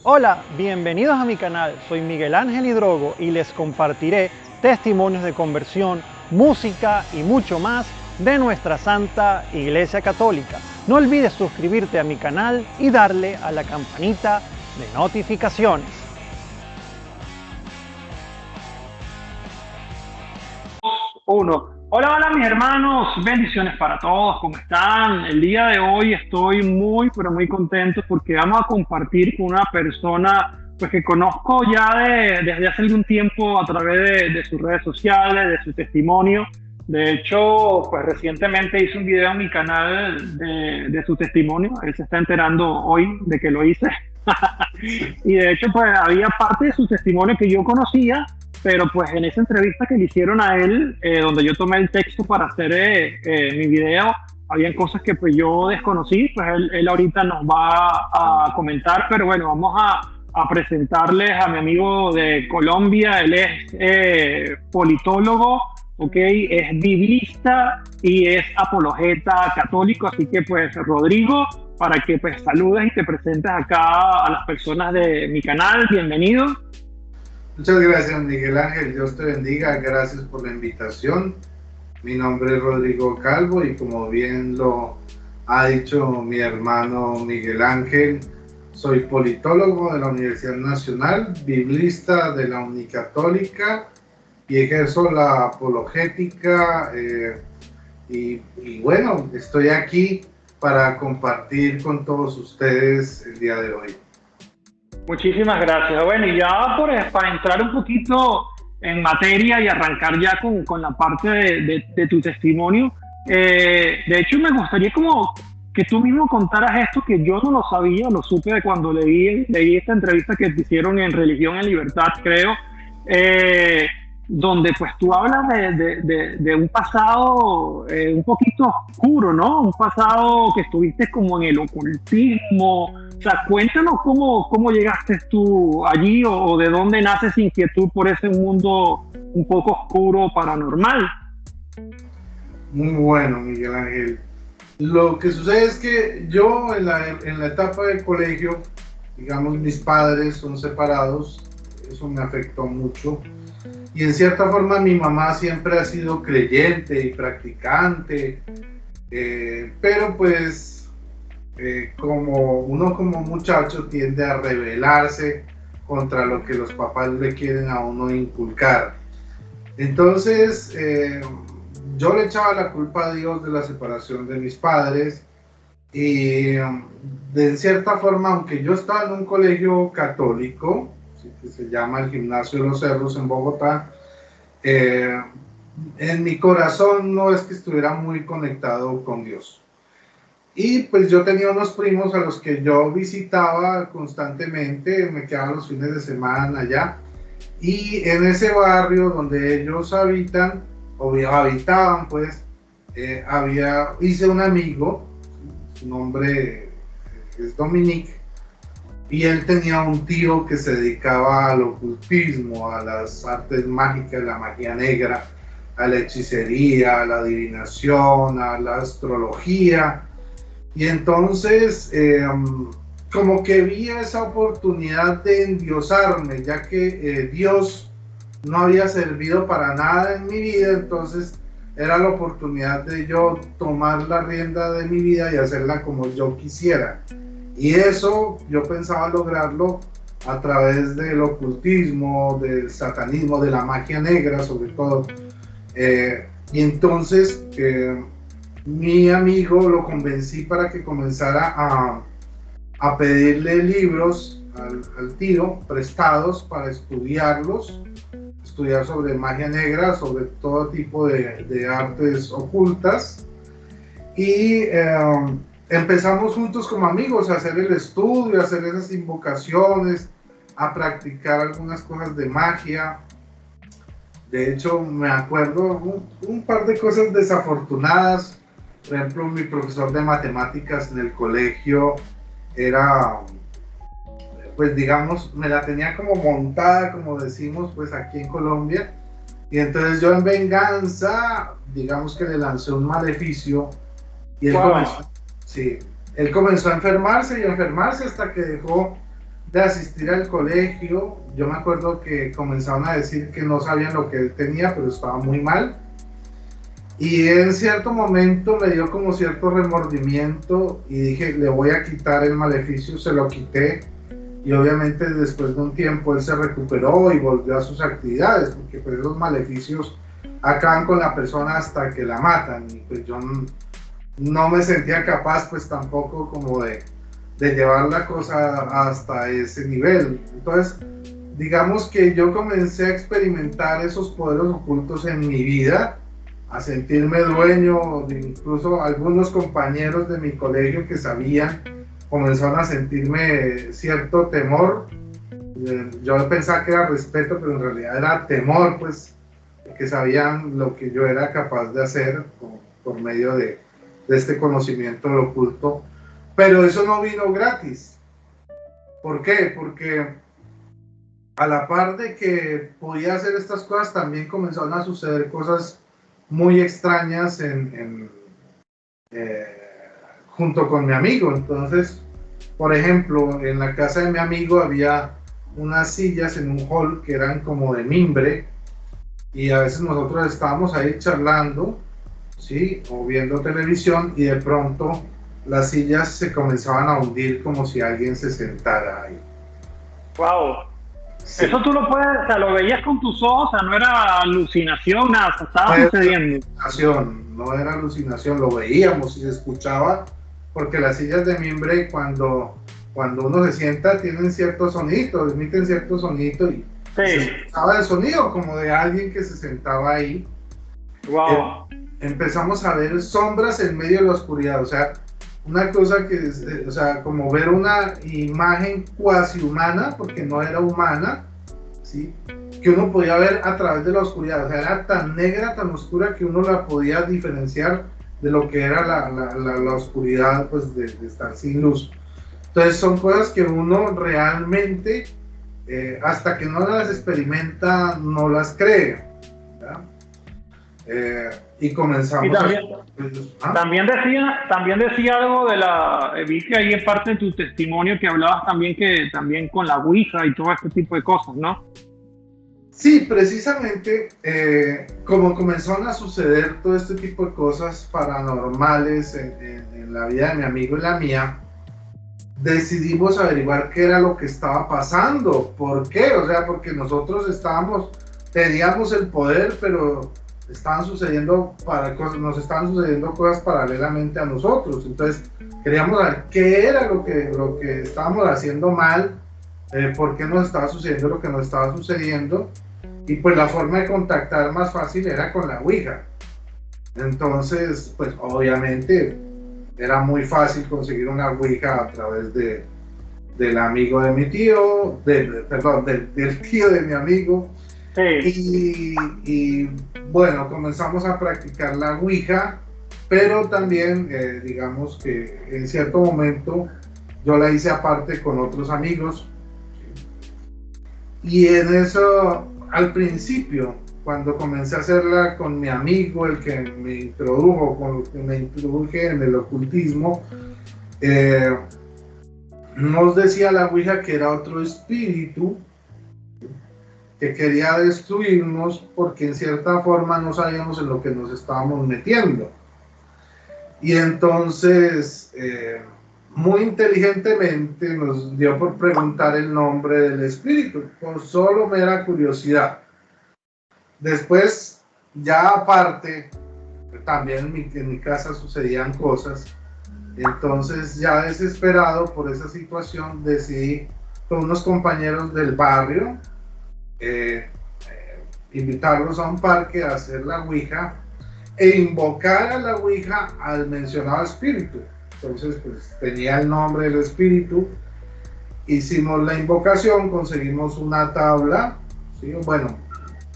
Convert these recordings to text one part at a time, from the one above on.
Hola, bienvenidos a mi canal. Soy Miguel Ángel Hidrogo y les compartiré testimonios de conversión, música y mucho más de nuestra Santa Iglesia Católica. No olvides suscribirte a mi canal y darle a la campanita de notificaciones. Hola mis hermanos, bendiciones para todos, ¿cómo están? El día de hoy estoy pero muy contento porque vamos a compartir con una persona pues que conozco ya desde hace algún tiempo a través de sus redes sociales, de su testimonio. De hecho, pues recientemente hice un video en mi canal de su testimonio. Él se está enterando hoy de que lo hice. Y de hecho, pues había parte de su testimonio que yo conocía, pero pues en esa entrevista que le hicieron a él, donde yo tomé el texto para hacer mi video, habían cosas que pues yo desconocí, pues él ahorita nos va a comentar, pero bueno, vamos a presentarles a mi amigo de Colombia. Él es politólogo, ¿ok? Es biblista y es apologeta católico, así que pues Rodrigo, para que pues saludes y te presentes acá a las personas de mi canal, bienvenido. Muchas gracias, Miguel Ángel. Dios te bendiga. Gracias por la invitación. Mi nombre es Rodrigo Calvo y como bien lo ha dicho mi hermano Miguel Ángel, soy politólogo de la Universidad Nacional, biblista de la Unicatólica y ejerzo la apologética y bueno, estoy aquí para compartir con todos ustedes el día de hoy. Muchísimas gracias. Bueno, y ya para entrar un poquito en materia y arrancar ya con la parte de tu testimonio, de hecho me gustaría como que tú mismo contaras esto que yo no lo sabía, lo supe de cuando leí esta entrevista que te hicieron en Religión en Libertad, creo, donde pues tú hablas de un pasado un poquito oscuro, ¿no? Un pasado que estuviste como en el ocultismo. O sea, cuéntanos cómo llegaste tú allí o de dónde nace esa inquietud por ese mundo un poco oscuro, paranormal. Muy bueno, Miguel Ángel. Lo que sucede es que yo en la etapa del colegio, digamos, mis padres son separados, eso me afectó mucho. Y en cierta forma mi mamá siempre ha sido creyente y practicante, pero pues como uno como muchacho tiende a rebelarse contra lo que los papás le quieren a uno inculcar. Entonces, yo le echaba la culpa a Dios de la separación de mis padres y de cierta forma, aunque yo estaba en un colegio católico, que se llama el Gimnasio de los Cerros en Bogotá, en mi corazón no es que estuviera muy conectado con Dios. Y pues yo tenía unos primos a los que yo visitaba constantemente, me quedaba los fines de semana allá. Y en ese barrio donde ellos habitan, o habitaban, pues, hice un amigo, su nombre es Dominique, y él tenía un tío que se dedicaba al ocultismo, a las artes mágicas, la magia negra, a la hechicería, a la adivinación, a la astrología. Y entonces, como que vi esa oportunidad de endiosarme, ya que Dios no había servido para nada en mi vida, entonces era la oportunidad de yo tomar la rienda de mi vida y hacerla como yo quisiera. Y eso yo pensaba lograrlo a través del ocultismo, del satanismo, de la magia negra sobre todo. Y entonces mi amigo lo convencí para que comenzara a pedirle libros al tío prestados para estudiarlos, estudiar sobre magia negra, sobre todo tipo de artes ocultas. Y empezamos juntos como amigos a hacer el estudio, a hacer esas invocaciones, a practicar algunas cosas de magia. De hecho, me acuerdo un par de cosas desafortunadas. Por ejemplo, mi profesor de matemáticas en el colegio era, pues digamos, me la tenía como montada, como decimos, pues aquí en Colombia. Y entonces yo en venganza, digamos que le lancé un maleficio y él comenzó a enfermarse y a enfermarse hasta que dejó de asistir al colegio. Yo me acuerdo que comenzaron a decir que no sabían lo que él tenía, pero estaba muy mal. Y en cierto momento me dio como cierto remordimiento y dije, le voy a quitar el maleficio, se lo quité. Y obviamente después de un tiempo él se recuperó y volvió a sus actividades, porque pues los maleficios acaban con la persona hasta que la matan. Y pues yo no me sentía capaz pues tampoco como de llevar la cosa hasta ese nivel. Entonces, digamos que yo comencé a experimentar esos poderes ocultos en mi vida, a sentirme dueño, de incluso algunos compañeros de mi colegio que sabían, comenzaron a sentirme cierto temor. Yo pensaba que era respeto, pero en realidad era temor, pues, que sabían lo que yo era capaz de hacer por medio de este conocimiento de lo oculto. Pero eso no vino gratis. ¿Por qué? Porque a la par de que podía hacer estas cosas, también comenzaron a suceder cosas muy extrañas junto con mi amigo. Entonces, por ejemplo, en la casa de mi amigo había unas sillas en un hall que eran como de mimbre, y a veces nosotros estábamos ahí charlando, ¿sí? O viendo televisión, y de pronto las sillas se comenzaban a hundir como si alguien se sentara ahí. Wow. Sí. Eso tú lo puedes, o sea, lo veías con tus ojos, o sea, no era alucinación, nada, estaba sucediendo. No era alucinación, lo veíamos y se escuchaba, porque las sillas de mimbre cuando uno se sienta tienen cierto sonido, emiten cierto sonido, y sí, se escuchaba el sonido como de alguien que se sentaba ahí. Wow. Empezamos a ver sombras en medio de la oscuridad, o sea, una cosa que, o sea, como ver una imagen cuasi humana, porque no era humana, ¿sí? Que uno podía ver a través de la oscuridad, o sea, era tan negra, tan oscura, que uno la podía diferenciar de lo que era la oscuridad, pues, de estar sin luz. Entonces son cosas que uno realmente, hasta que no las experimenta, no las cree, ¿verdad? Y comenzamos también decía algo de vi que ahí en parte de tu testimonio que hablabas también que también con la Ouija y todo este tipo de cosas, ¿no? Sí, precisamente como comenzaron a suceder todo este tipo de cosas paranormales en la vida de mi amigo y la mía, decidimos averiguar qué era lo que estaba pasando. ¿Por qué? O sea, porque nosotros teníamos el poder, pero nos estaban sucediendo cosas paralelamente a nosotros. Entonces queríamos saber qué era lo que estábamos haciendo mal, por qué nos estaba sucediendo lo que nos estaba sucediendo. Y pues la forma de contactar más fácil era con la Ouija. Entonces, pues obviamente era muy fácil conseguir una Ouija a través del amigo de mi tío, del tío de mi amigo. Sí. Y bueno, comenzamos a practicar la Ouija, pero también digamos que en cierto momento yo la hice aparte con otros amigos. Y en eso, al principio, cuando comencé a hacerla con mi amigo, el que me introduje en el ocultismo, nos decía la Ouija que era otro espíritu que quería destruirnos, porque en cierta forma no sabíamos en lo que nos estábamos metiendo. Y entonces, muy inteligentemente nos dio por preguntar el nombre del espíritu, por solo mera curiosidad. Después, ya aparte, también en mi casa sucedían cosas. Entonces, ya desesperado por esa situación, decidí con unos compañeros del barrio invitarlos a un parque a hacer la Ouija e invocar a la Ouija al mencionado espíritu. Entonces, pues tenía el nombre del espíritu, hicimos la invocación, conseguimos una tabla, ¿sí? Bueno,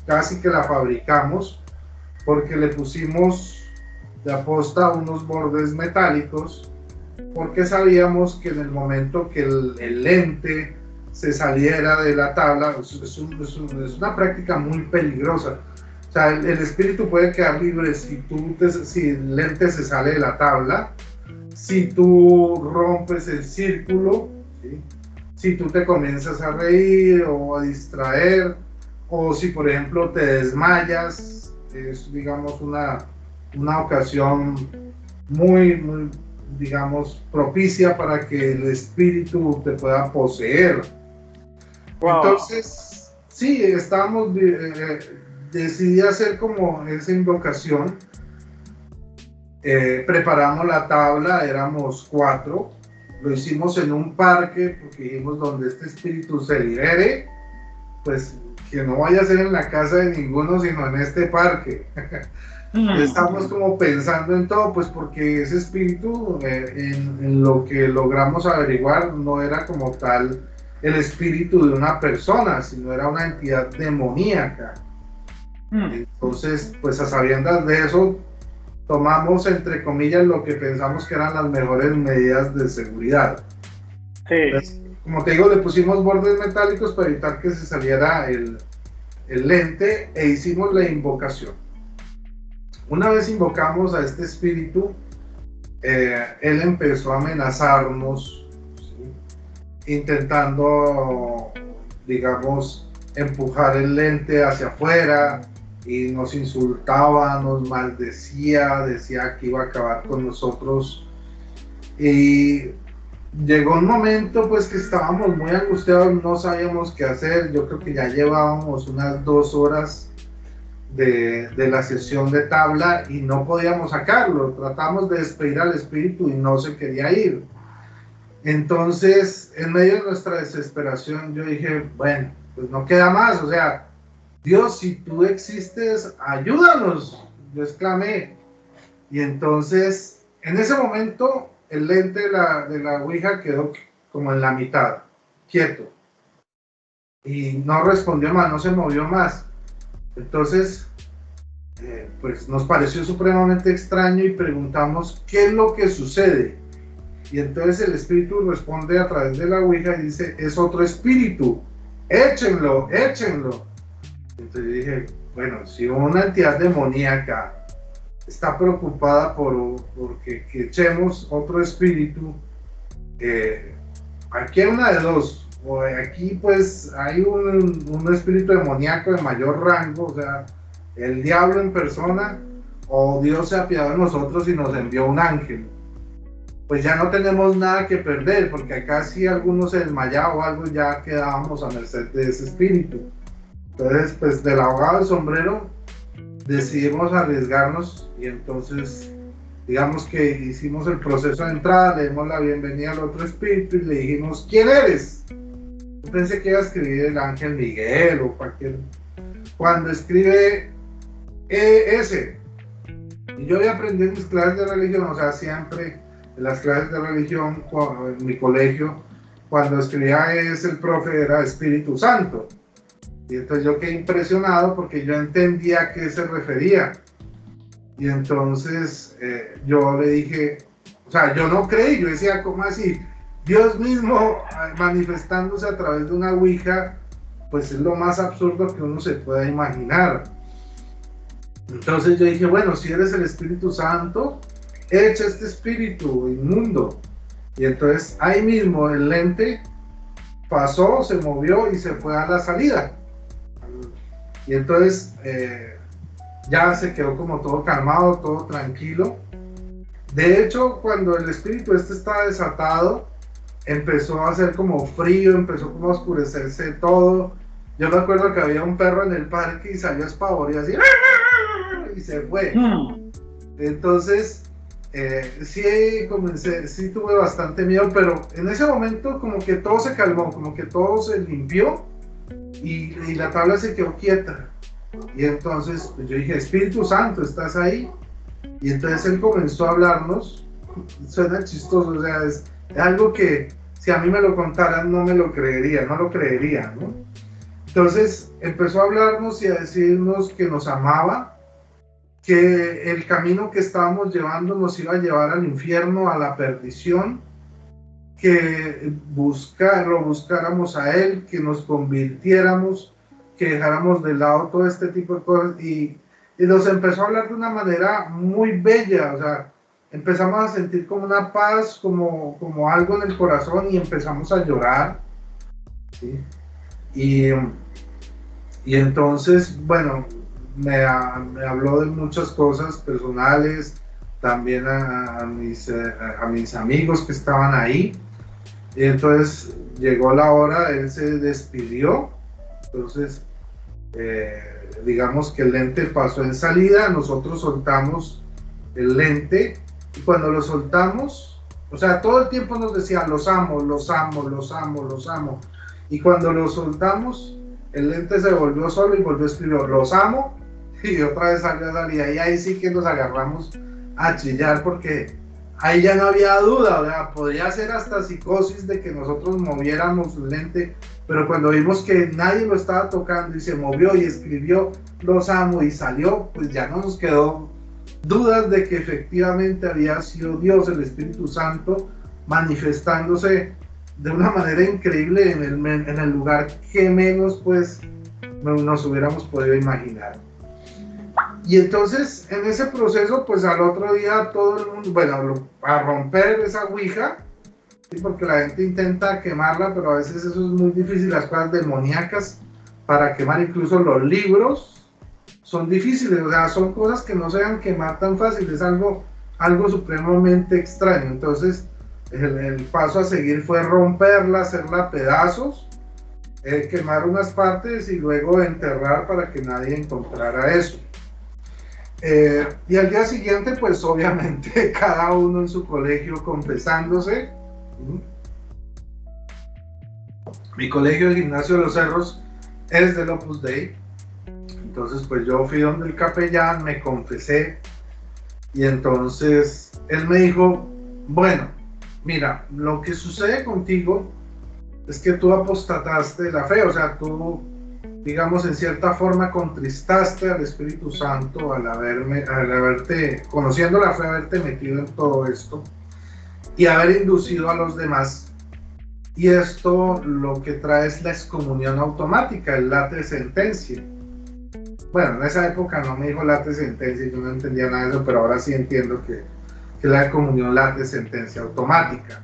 casi que la fabricamos, porque le pusimos de aposta unos bordes metálicos, porque sabíamos que en el momento que el lente se saliera de la tabla, es una práctica muy peligrosa. O sea, el espíritu puede quedar libre si el lente se sale de la tabla, si tú rompes el círculo, ¿sí? si tú te comienzas a reír o a distraer, o si por ejemplo te desmayas, es digamos una ocasión muy, digamos, propicia para que el espíritu te pueda poseer. Wow. Entonces, sí, decidí hacer como esa invocación. Preparamos la tabla, éramos 4, lo hicimos en un parque porque dijimos donde este espíritu se libere, pues que no vaya a ser en la casa de ninguno, sino en este parque. Estamos como pensando en todo, pues porque ese espíritu, en lo que logramos averiguar, no era como tal el espíritu de una persona, sino era una entidad demoníaca. Entonces, pues a sabiendas de eso, tomamos entre comillas lo que pensamos que eran las mejores medidas de seguridad. Sí. Entonces, como te digo, le pusimos bordes metálicos para evitar que se saliera el lente e hicimos la invocación. Una vez invocamos a este espíritu, él empezó a amenazarnos, ¿sí? Intentando, digamos, empujar el lente hacia afuera, y nos insultaba, nos maldecía, decía que iba a acabar con nosotros. Y llegó un momento pues que estábamos muy angustiados, no sabíamos qué hacer. Yo creo que ya llevábamos unas 2 horas de la sesión de tabla y no podíamos sacarlo. Tratamos de despedir al espíritu y no se quería ir. Entonces, en medio de nuestra desesperación, yo dije, bueno, pues no queda más, o sea, Dios, si tú existes, ayúdanos, yo exclamé. Y entonces, en ese momento, el lente de la ouija quedó como en la mitad, quieto. Y no respondió más, no se movió más. Entonces, pues nos pareció supremamente extraño y preguntamos, ¿qué es lo que sucede? Y entonces el espíritu responde a través de la ouija y dice, es otro espíritu, échenlo, échenlo. Entonces dije, bueno, si una entidad demoníaca está preocupada porque que echemos otro espíritu, aquí hay una de dos, o aquí pues hay un espíritu demoníaco de mayor rango, o sea, el diablo en persona, o Dios se apiadó de nosotros y nos envió un ángel. Pues ya no tenemos nada que perder, porque acá si alguno se desmayaba o algo, ya quedábamos a merced de ese espíritu. Entonces, pues del abogado del sombrero decidimos arriesgarnos y entonces, digamos que hicimos el proceso de entrada, le dimos la bienvenida al otro espíritu y le dijimos, ¿quién eres? Yo pensé que iba a escribir el ángel Miguel o cualquier... Cuando escribe ese, y yo había aprendido en mis clases de religión, o sea, siempre en las clases de religión, en mi colegio, cuando escribía el profe era Espíritu Santo. Y entonces yo quedé impresionado porque yo entendía a qué se refería. Y entonces yo le dije, o sea, yo no creí, yo decía, ¿cómo así? Dios mismo manifestándose a través de una ouija, pues es lo más absurdo que uno se pueda imaginar. Entonces yo dije, bueno, si eres el Espíritu Santo, echa este espíritu inmundo. Y entonces ahí mismo el lente pasó, se movió y se fue a la salida. Y entonces ya se quedó como todo calmado, todo tranquilo. De hecho, cuando el espíritu estaba desatado, empezó a hacer como frío, empezó como a oscurecerse todo. Yo me acuerdo que había un perro en el parque y salió espavorido así y se fue. Entonces sí tuve bastante miedo, pero en ese momento como que todo se calmó, como que todo se limpió y la tabla se quedó quieta. Y entonces pues yo dije, Espíritu Santo, ¿estás ahí? Y entonces él comenzó a hablarnos. Suena chistoso, o sea, es algo que si a mí me lo contaran no me lo creería, no lo creería, ¿no? Entonces empezó a hablarnos y a decirnos que nos amaba, que el camino que estábamos llevando nos iba a llevar al infierno, a la perdición, que lo buscáramos a él, que nos convirtiéramos, que dejáramos de lado todo este tipo de cosas y nos empezó a hablar de una manera muy bella, o sea, empezamos a sentir como una paz, como algo en el corazón y empezamos a llorar ¿sí? Y, y entonces, bueno, me habló de muchas cosas personales, también a mis amigos que estaban ahí. Y entonces llegó la hora, él se despidió, entonces digamos que el lente pasó en salida, nosotros soltamos el lente y cuando lo soltamos, o sea, todo el tiempo nos decía, los amo, los amo, los amo, los amo. Y cuando lo soltamos, el lente se volvió solo y volvió a escribir, los amo, y otra vez salió a salir. Y ahí sí que nos agarramos a chillar porque ahí ya no había duda, o sea, podría ser hasta psicosis de que nosotros moviéramos el lente, pero cuando vimos que nadie lo estaba tocando y se movió y escribió los amo y salió, pues ya no nos quedó dudas de que efectivamente había sido Dios, el Espíritu Santo, manifestándose de una manera increíble en el lugar que menos pues nos hubiéramos podido imaginar. Y entonces en ese proceso pues al otro día todo el mundo, bueno, a romper esa ouija, ¿sí? Porque la gente intenta quemarla, pero a veces eso es muy difícil, las cosas demoníacas para quemar, incluso los libros son difíciles, o sea, son cosas que no se van a quemar tan fácil, es algo supremamente extraño. Entonces el paso a seguir fue romperla, hacerla a pedazos, quemar unas partes y luego enterrar para que nadie encontrara eso. Y al día siguiente, pues obviamente cada uno en su colegio confesándose. Mi colegio, el Gimnasio de los Cerros, es del Opus Dei. Entonces, pues yo fui donde el capellán, me confesé. Y entonces él me dijo, bueno, mira, lo que sucede contigo es que tú apostataste de la fe, o sea, tú, digamos, en cierta forma contristaste al Espíritu Santo al haberte, conociendo la fe, haberte metido en todo esto y haber inducido a los demás. Y esto lo que trae es la excomunión automática, el late sentencia. Bueno, en esa época no me dijo late sentencia, yo no entendía nada de eso, pero ahora sí entiendo que la comunión late sentencia automática.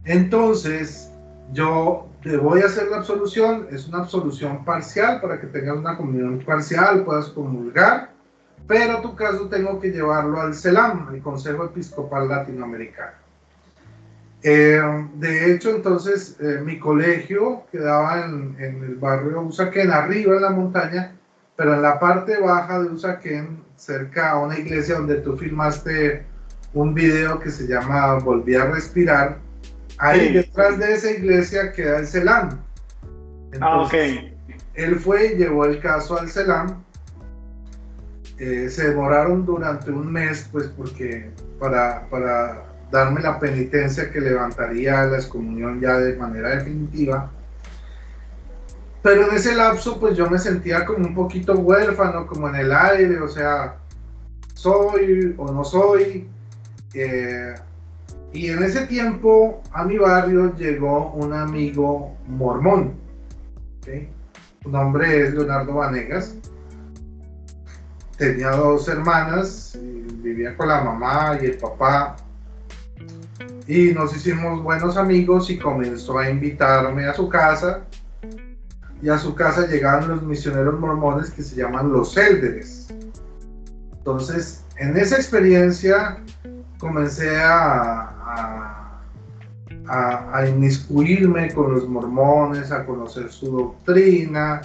Entonces, yo te voy a hacer la absolución, es una absolución parcial para que tengas una comunión parcial, puedas comulgar, pero tu caso tengo que llevarlo al CELAM, el Consejo Episcopal Latinoamericano. De hecho, entonces, mi colegio quedaba en el barrio Usaquén, arriba en la montaña, pero en la parte baja de Usaquén, cerca a una iglesia donde tú filmaste un video que se llama Volví a Respirar. Ahí detrás de esa iglesia queda el CELAM. Entonces, él fue y llevó el caso al CELAM. Se demoraron durante un mes, pues porque para darme la penitencia que levantaría la excomunión ya de manera definitiva. Pero en ese lapso, pues yo me sentía como un poquito huérfano, como en el aire, o sea, soy o no soy. Y en ese tiempo a mi barrio llegó un amigo mormón, ¿okay? Su nombre es Leonardo Vanegas. Tenía 2 hermanas, vivía con la mamá y el papá. Y nos hicimos buenos amigos y comenzó a invitarme a su casa. Y a su casa llegaban los misioneros mormones que se llaman los Élderes. Entonces, en esa experiencia comencé a inmiscuirme con los mormones, a conocer su doctrina.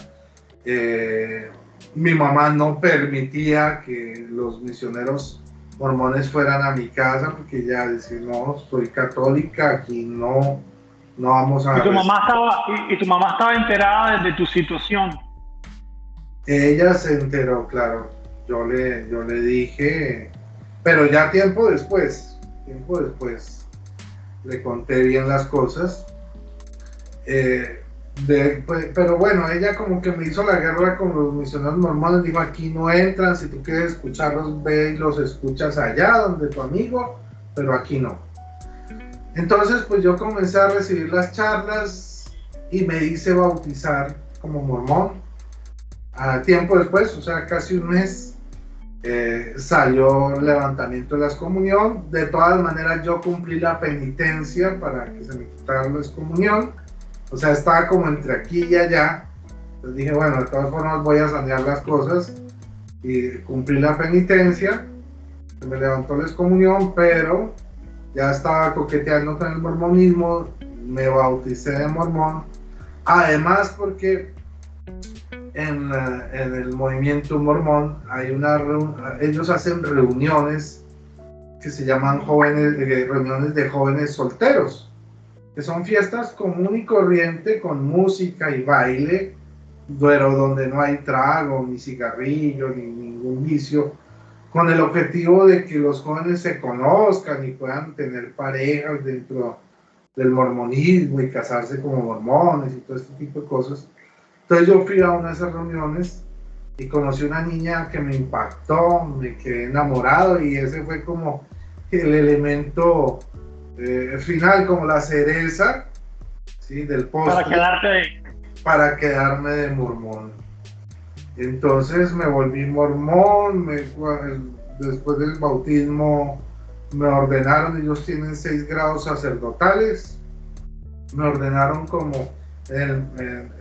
Mi mamá no permitía que los misioneros mormones fueran a mi casa porque ella decía, no, soy católica, aquí no vamos a... ¿Y tu mamá estaba enterada de tu situación? Ella se enteró, claro. Yo le dije, pero ya tiempo después, le conté bien las cosas. Pero bueno, ella como que me hizo la guerra con los misioneros mormones, dijo, aquí no entran, si tú quieres escucharlos, ve y los escuchas allá donde tu amigo, pero aquí no. Entonces, pues yo comencé a recibir las charlas y me hice bautizar como mormón. A tiempo después, o sea, casi un mes, salió el levantamiento de la excomunión. De todas maneras, yo cumplí la penitencia para que se me quitara la excomunión. O sea, estaba como entre aquí y allá. Entonces dije, bueno, de todas formas voy a sanear las cosas y cumplí la penitencia. Se me levantó la excomunión, pero ya estaba coqueteando con el mormonismo, me bauticé de mormón. Además, porque en el movimiento mormón hay ellos hacen reuniones que se llaman reuniones de jóvenes solteros, que son fiestas común y corriente con música y baile, pero donde no hay trago, ni cigarrillo, ni ningún vicio, con el objetivo de que los jóvenes se conozcan y puedan tener parejas dentro del mormonismo y casarse como mormones y todo este tipo de cosas. Entonces yo fui a una de esas reuniones y conocí una niña que me impactó, me quedé enamorado y ese fue como el elemento final, como la cereza, ¿sí?, del postre. Para quedarte ahí. Para quedarme de mormón. Entonces me volví mormón, después del bautismo me ordenaron, ellos tienen 6 grados sacerdotales, me ordenaron como en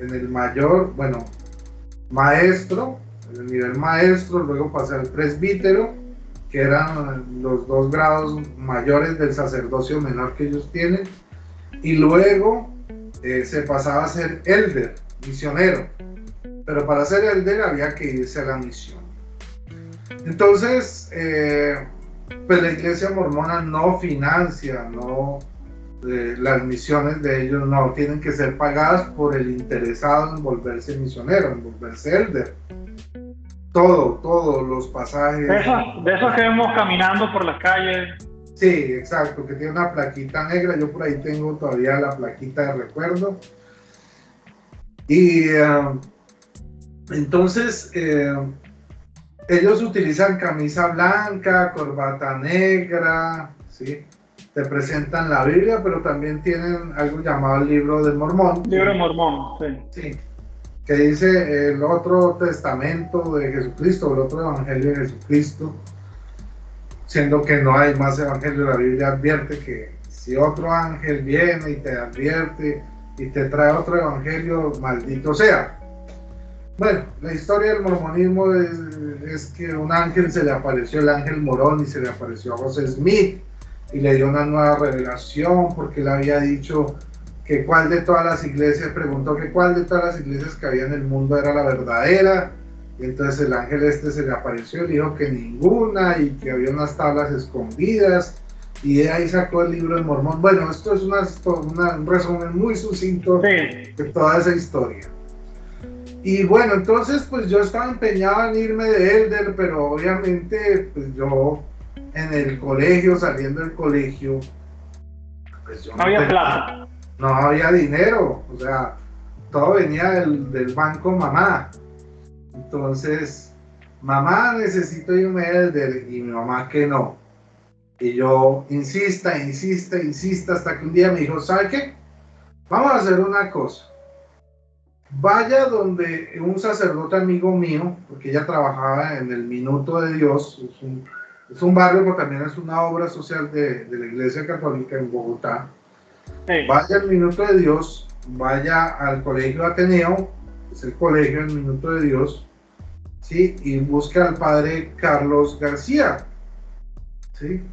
el mayor, bueno, maestro, en el nivel maestro, luego pasé al presbítero, que eran los 2 grados mayores del sacerdocio menor que ellos tienen, y luego se pasaba a ser elder, misionero, pero para ser elder había que irse a la misión. Entonces, pues la iglesia mormona no financia, las misiones de ellos no tienen que ser pagadas por el interesado en volverse misionero, en volverse elder. Todos los pasajes. De esos que vemos caminando por las calles. Sí, exacto, que tiene una plaquita negra. Yo por ahí tengo todavía la plaquita de recuerdo. Y entonces ellos utilizan camisa blanca, corbata negra, ¿sí? Te presentan la Biblia, pero también tienen algo llamado el Libro de Mormón. Libro de Mormón, sí. Sí, que dice el otro testamento de Jesucristo, el otro evangelio de Jesucristo, siendo que no hay más evangelio. La Biblia advierte que si otro ángel viene y te advierte y te trae otro evangelio, maldito sea. Bueno, la historia del mormonismo es que un ángel se le apareció, el ángel Morón, y se le apareció a José Smith y le dio una nueva revelación porque él había dicho que cuál de todas las iglesias, preguntó que cuál de todas las iglesias que había en el mundo era la verdadera, y entonces el ángel se le apareció y dijo que ninguna, y que había unas tablas escondidas, y de ahí sacó el Libro de Mormón. Bueno, esto es un resumen muy sucinto de toda esa historia. Y bueno, entonces pues yo estaba empeñado en irme de elder, pero obviamente pues yo en el colegio, saliendo del colegio, pues yo no había plata. No había dinero, o sea, todo venía del banco mamá. Entonces, mamá, necesito irme a elder, y mi mamá que no. Y yo insista, hasta que un día me dijo, ¿sabe qué? Vamos a hacer una cosa. Vaya donde un sacerdote amigo mío, porque ella trabajaba en el Minuto de Dios, es un barrio, pero también es una obra social de la Iglesia Católica en Bogotá. Sí. Vaya al Minuto de Dios, vaya al Colegio Ateneo, es el colegio del Minuto de Dios, ¿sí? Y busque al padre Carlos García, ¿sí?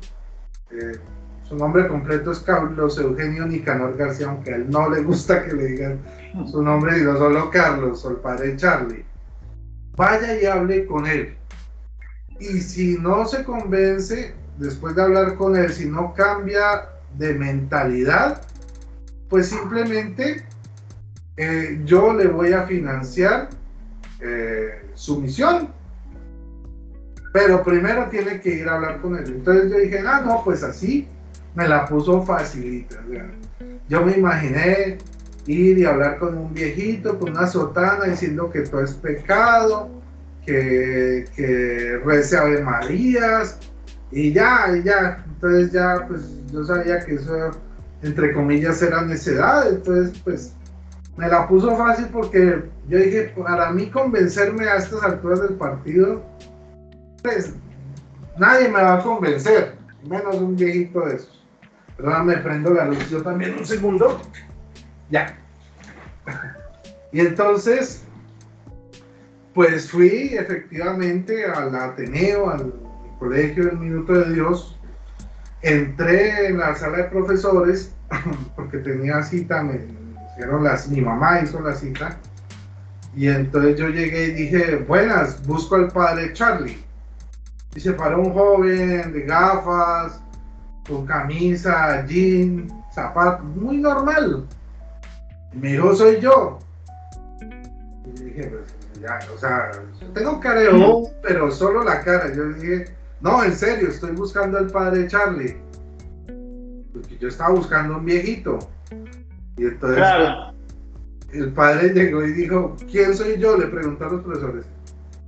Su nombre completo es Carlos Eugenio Nicanor García, aunque a él no le gusta que le digan su nombre, sino solo Carlos, o el padre Charlie. Vaya y hable con él. Y si no se convence, después de hablar con él, si no cambia de mentalidad, pues simplemente yo le voy a financiar su misión. Pero primero tiene que ir a hablar con él. Entonces yo dije, no, pues así me la puso facilita. O sea, yo me imaginé ir y hablar con un viejito, con una sotana, diciendo que todo es pecado, que rece Ave Marías, y ya. Entonces ya, pues yo sabía que eso, entre comillas, era necedad. Entonces, pues me la puso fácil porque yo dije, para mí convencerme a estas alturas del partido, pues nadie me va a convencer, menos un viejito de esos. Pero ahora me prendo la luz yo también un segundo. Ya. Y entonces, pues fui efectivamente al Ateneo, al Colegio del Minuto de Dios. Entré en la sala de profesores porque tenía cita, mi mamá hizo la cita. Y entonces yo llegué y dije, buenas, busco al padre Charlie. Y se paró un joven de gafas, con camisa, jean, zapatos, muy normal. Y me dijo, soy yo. Y dije, pues ya, o sea, yo tengo careo, pero solo la cara. Yo dije, no, en serio, estoy buscando al padre Charlie. Porque yo estaba buscando un viejito. Y entonces Claro. el padre llegó y dijo, ¿quién soy yo? Le preguntó a los profesores.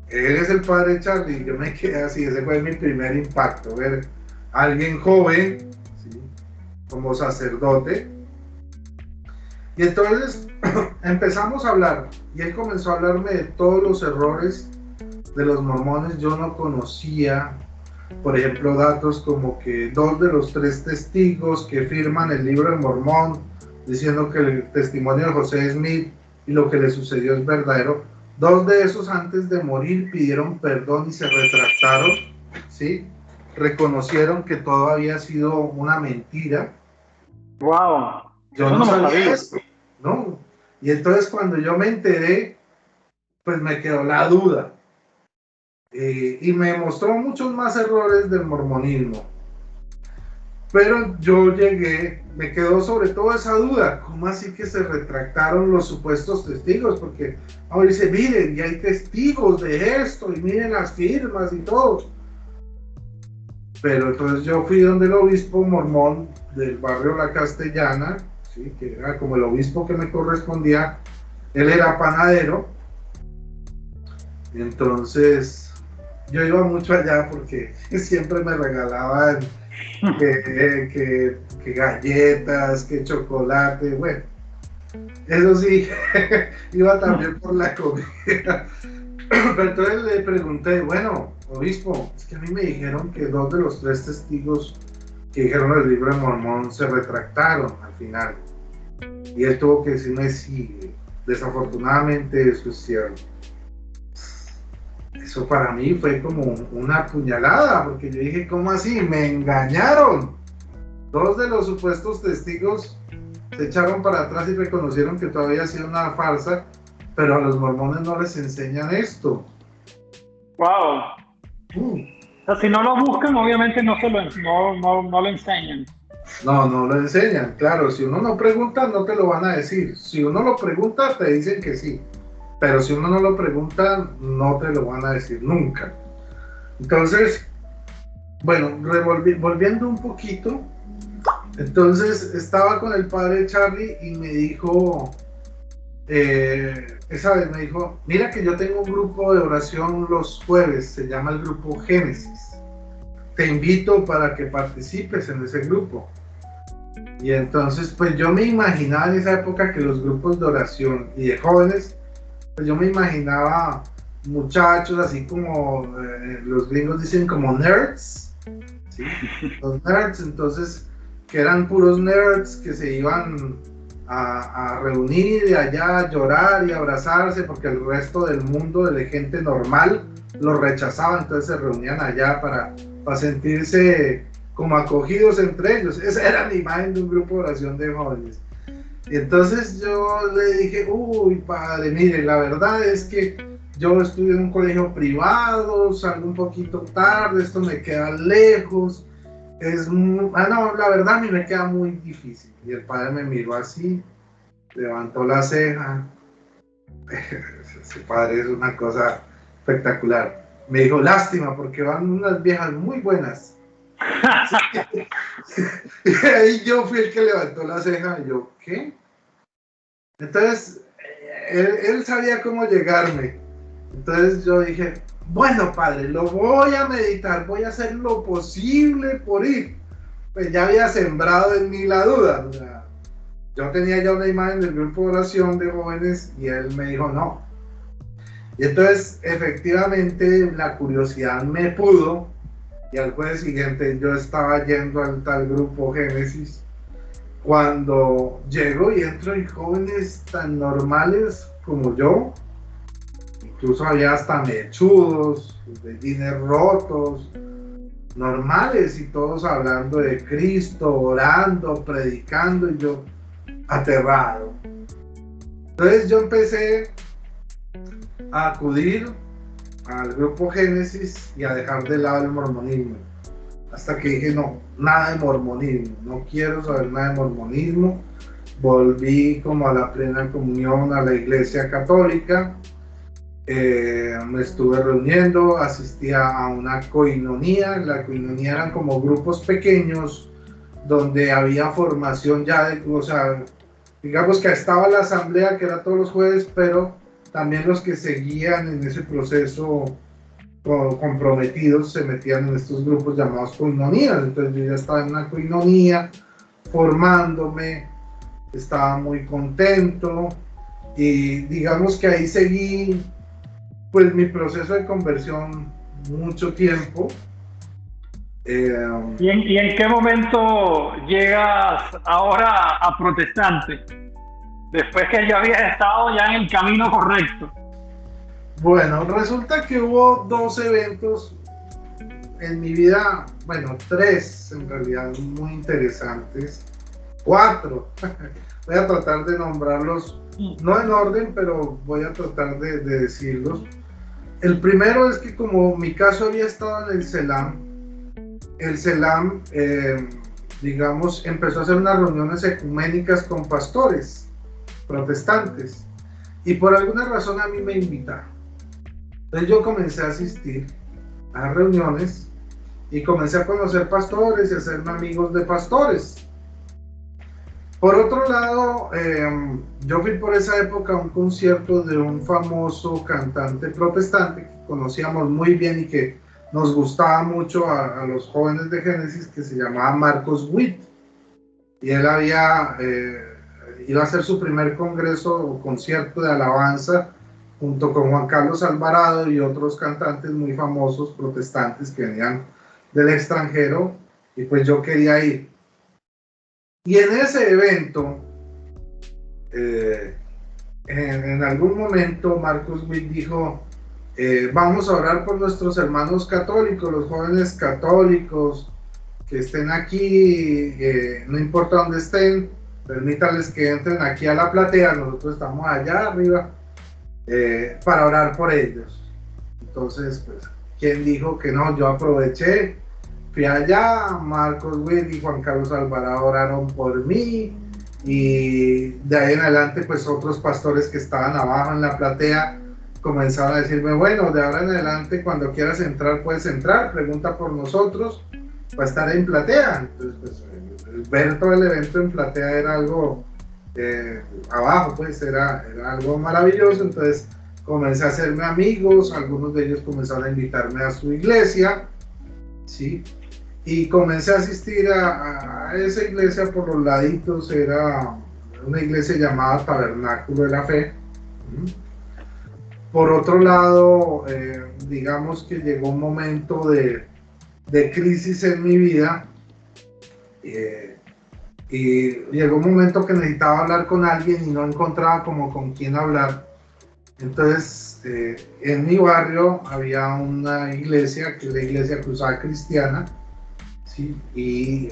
Él es el padre Charlie. Y yo me quedé así, ese fue mi primer impacto, ver a alguien joven, ¿sí?, como sacerdote. Y entonces empezamos a hablar, y él comenzó a hablarme de todos los errores de los mormones. Yo no conocía, por ejemplo, datos como que 2 de los 3 testigos que firman el libro de Mormón, diciendo que el testimonio de José Smith y lo que le sucedió es verdadero. 2 de esos antes de morir pidieron perdón y se retractaron, ¿sí? Reconocieron que todo había sido una mentira. Wow. Yo Eso no no lo sabía sabía. esto, ¿no? Y entonces cuando yo me enteré, pues me quedó la duda. Y me mostró muchos más errores del mormonismo. Pero yo llegué, me quedó sobre todo esa duda, ¿cómo así que se retractaron los supuestos testigos? Porque ahora dice, miren, y hay testigos de esto, y miren las firmas y todo. Pero entonces yo fui donde el obispo mormón del barrio La Castellana, ¿sí?, que era como el obispo que me correspondía. Él era panadero, entonces yo iba mucho allá porque siempre me regalaban que galletas, que chocolate, bueno, eso sí, iba también por la comida. Pero entonces le pregunté, bueno, obispo, es que a mí me dijeron que 2 de los 3 testigos que dijeron el libro de Mormón se retractaron al final. Y él tuvo que decirme, sí, desafortunadamente eso es cierto. Eso para mí fue como una puñalada, porque yo dije, ¿cómo así? Me engañaron. 2 de los supuestos testigos se echaron para atrás y reconocieron que todavía ha sido una farsa, pero a los mormones no les enseñan esto. Wow. O sea, si no lo buscan, obviamente no lo enseñan. No, no lo enseñan, claro. Si uno no pregunta, no te lo van a decir. Si uno lo pregunta, te dicen que sí. Pero si uno no lo pregunta, no te lo van a decir nunca. Entonces, bueno, volviendo un poquito, entonces estaba con el padre Charlie y me dijo, esa vez me dijo, mira que yo tengo un grupo de oración los jueves, se llama el grupo Génesis. Te invito para que participes en ese grupo. Y entonces, pues yo me imaginaba en esa época que los grupos de oración y de jóvenes, pues yo me imaginaba muchachos así como los gringos dicen como nerds, ¿sí? Los nerds, entonces, que eran puros nerds que se iban a reunir y allá a llorar y abrazarse porque el resto del mundo de la gente normal los rechazaba, entonces se reunían allá para sentirse como acogidos entre ellos. Esa era mi imagen de un grupo de oración de jóvenes. Y entonces yo le dije, uy, padre, mire, la verdad es que yo estudio en un colegio privado, salgo un poquito tarde, esto me queda lejos, no, la verdad a mí me queda muy difícil. Y el padre me miró así, levantó la ceja. Ese padre es una cosa espectacular. Me dijo, lástima, porque van unas viejas muy buenas. Y ahí yo fui el que levantó la ceja y yo, ¿qué? Entonces, él sabía cómo llegarme. Entonces yo dije, bueno, padre, lo voy a meditar, voy a hacer lo posible por ir. Pues ya había sembrado en mí la duda. O sea, yo tenía ya una imagen del grupo de oración de jóvenes y él me dijo no. Y entonces, efectivamente, la curiosidad me pudo. Y al jueves siguiente yo estaba yendo al tal grupo Génesis cuando llego y entro en jóvenes tan normales como yo, incluso había hasta mechudos, de jeans rotos, normales, y todos hablando de Cristo, orando, predicando, y yo aterrado. Entonces yo empecé a acudir al grupo Génesis y a dejar de lado el mormonismo, hasta que dije no, nada de mormonismo, no quiero saber nada de mormonismo. Volví como a la plena comunión, a la iglesia católica. Me estuve reuniendo, asistía a una coinonía. La coinonía eran como grupos pequeños donde había formación ya de, o sea, digamos que estaba la asamblea que era todos los jueves, pero también los que seguían en ese proceso comprometidos se metían en estos grupos llamados coinonías. Entonces yo ya estaba en una coinonía formándome, estaba muy contento, y digamos que ahí seguí pues mi proceso de conversión mucho tiempo. ¿Y en qué momento llegas ahora a protestante? Después que ya habías estado ya en el camino correcto. Bueno, resulta que hubo dos eventos en mi vida, bueno, tres en realidad muy interesantes, cuatro. Voy a tratar de nombrarlos, no en orden, pero voy a tratar de decirlos. El primero es que como mi caso había estado en el CELAM, digamos, empezó a hacer unas reuniones ecuménicas con pastores protestantes, y por alguna razón a mí me invitaron. Entonces yo comencé a asistir a reuniones y comencé a conocer pastores y a hacerme amigos de pastores. Por otro lado, yo fui por esa época a un concierto de un famoso cantante protestante que conocíamos muy bien y que nos gustaba mucho a los jóvenes de Génesis, que se llamaba Marcos Witt. Y él iba a hacer su primer congreso o concierto de alabanza junto con Juan Carlos Alvarado y otros cantantes muy famosos protestantes que venían del extranjero, y pues yo quería ir. Y en ese evento, en algún momento Marcos Witt dijo, vamos a orar por nuestros hermanos católicos, los jóvenes católicos que estén aquí, no importa dónde estén, permítanles que entren aquí a la platea, nosotros estamos allá arriba, para orar por ellos. Entonces, pues, ¿quién dijo que no? Yo aproveché, fui allá, Marcos Witt y Juan Carlos Alvarado oraron por mí, y de ahí en adelante pues otros pastores que estaban abajo en la platea comenzaron a decirme, bueno, de ahora en adelante cuando quieras entrar puedes entrar, pregunta por nosotros, va a estar en platea. Entonces pues ver todo el evento en platea era algo, abajo pues era algo maravilloso. Entonces comencé a hacerme amigos, algunos de ellos comenzaron a invitarme a su iglesia, ¿sí? Y comencé a asistir a esa iglesia por los laditos, era una iglesia llamada Tabernáculo de la Fe. Por otro lado, digamos que llegó un momento de crisis en mi vida, y llegó un momento que necesitaba hablar con alguien y no encontraba como con quién hablar. Entonces, en mi barrio había una iglesia, que es la Iglesia Cruzada Cristiana, ¿sí? Y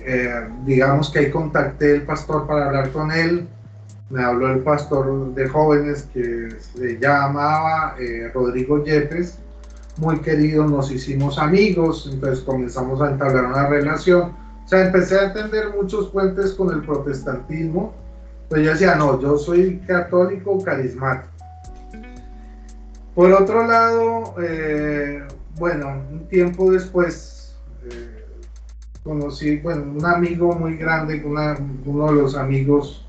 digamos que ahí contacté al pastor para hablar con él. Me habló el pastor de jóvenes que se llamaba Rodrigo Yepes, muy querido, nos hicimos amigos, entonces comenzamos a entablar una relación. O sea, empecé a entender muchos puentes con el protestantismo, pues yo decía, no, yo soy católico carismático. Por otro lado, bueno, un tiempo después conocí, bueno, un amigo muy grande, uno de los amigos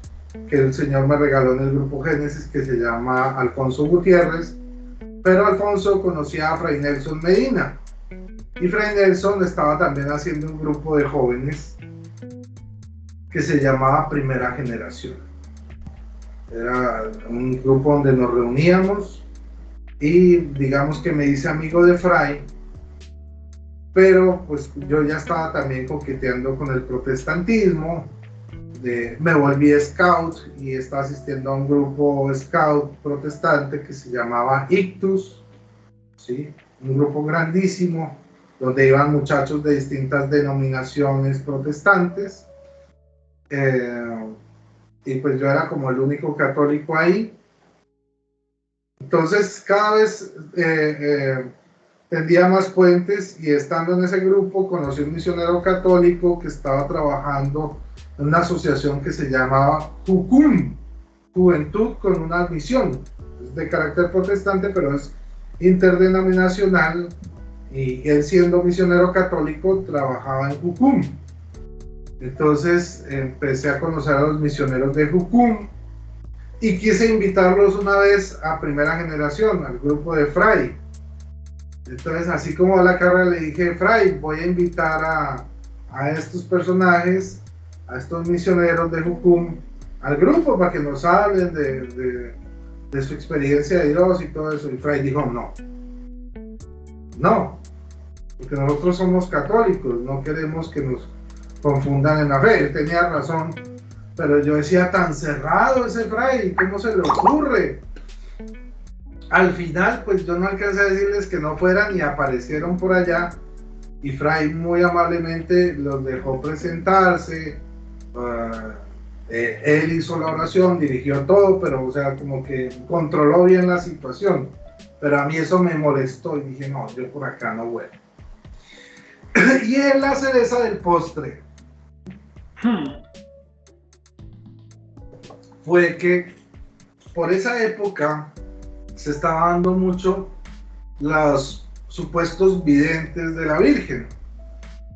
que el Señor me regaló en el grupo Génesis, que se llama Alfonso Gutiérrez, pero Alfonso conocía a Fray Nelson Medina, y Fray Nelson estaba también haciendo un grupo de jóvenes que se llamaba Primera Generación. Era un grupo donde nos reuníamos, y digamos que me hice amigo de Fray, pero pues yo ya estaba también coqueteando con el protestantismo, me volví scout y estaba asistiendo a un grupo scout protestante que se llamaba Ictus, ¿sí? Un grupo grandísimo donde iban muchachos de distintas denominaciones protestantes, y pues yo era como el único católico ahí. Entonces cada vez tendía más puentes, y estando en ese grupo conocí un misionero católico que estaba trabajando en una asociación que se llamaba Jucum, Juventud con una Misión. Es de carácter protestante, pero es interdenominacional, y él, siendo misionero católico, trabajaba en Jucum. Entonces empecé a conocer a los misioneros de Jucum y quise invitarlos una vez a Primera Generación, al grupo de Fray. Entonces, así como a la carrera, le dije: Fray, voy a invitar a estos personajes, a estos misioneros de Jucum, al grupo para que nos hablen de su experiencia de Dios y todo eso. Y Fray dijo: no, porque nosotros somos católicos, no queremos que nos confundan en la fe. Él tenía razón, pero yo decía: tan cerrado ese Fray, ¿cómo se le ocurre? Al final, pues yo no alcancé a decirles que no fueran, y aparecieron por allá, y Fray muy amablemente los dejó presentarse. Él hizo la oración, dirigió todo, pero o sea, como que controló bien la situación. Pero a mí eso me molestó y dije: no, yo por acá no vuelvo. Y en la cereza del postre fue que por esa época se estaba dando mucho los supuestos videntes de la Virgen,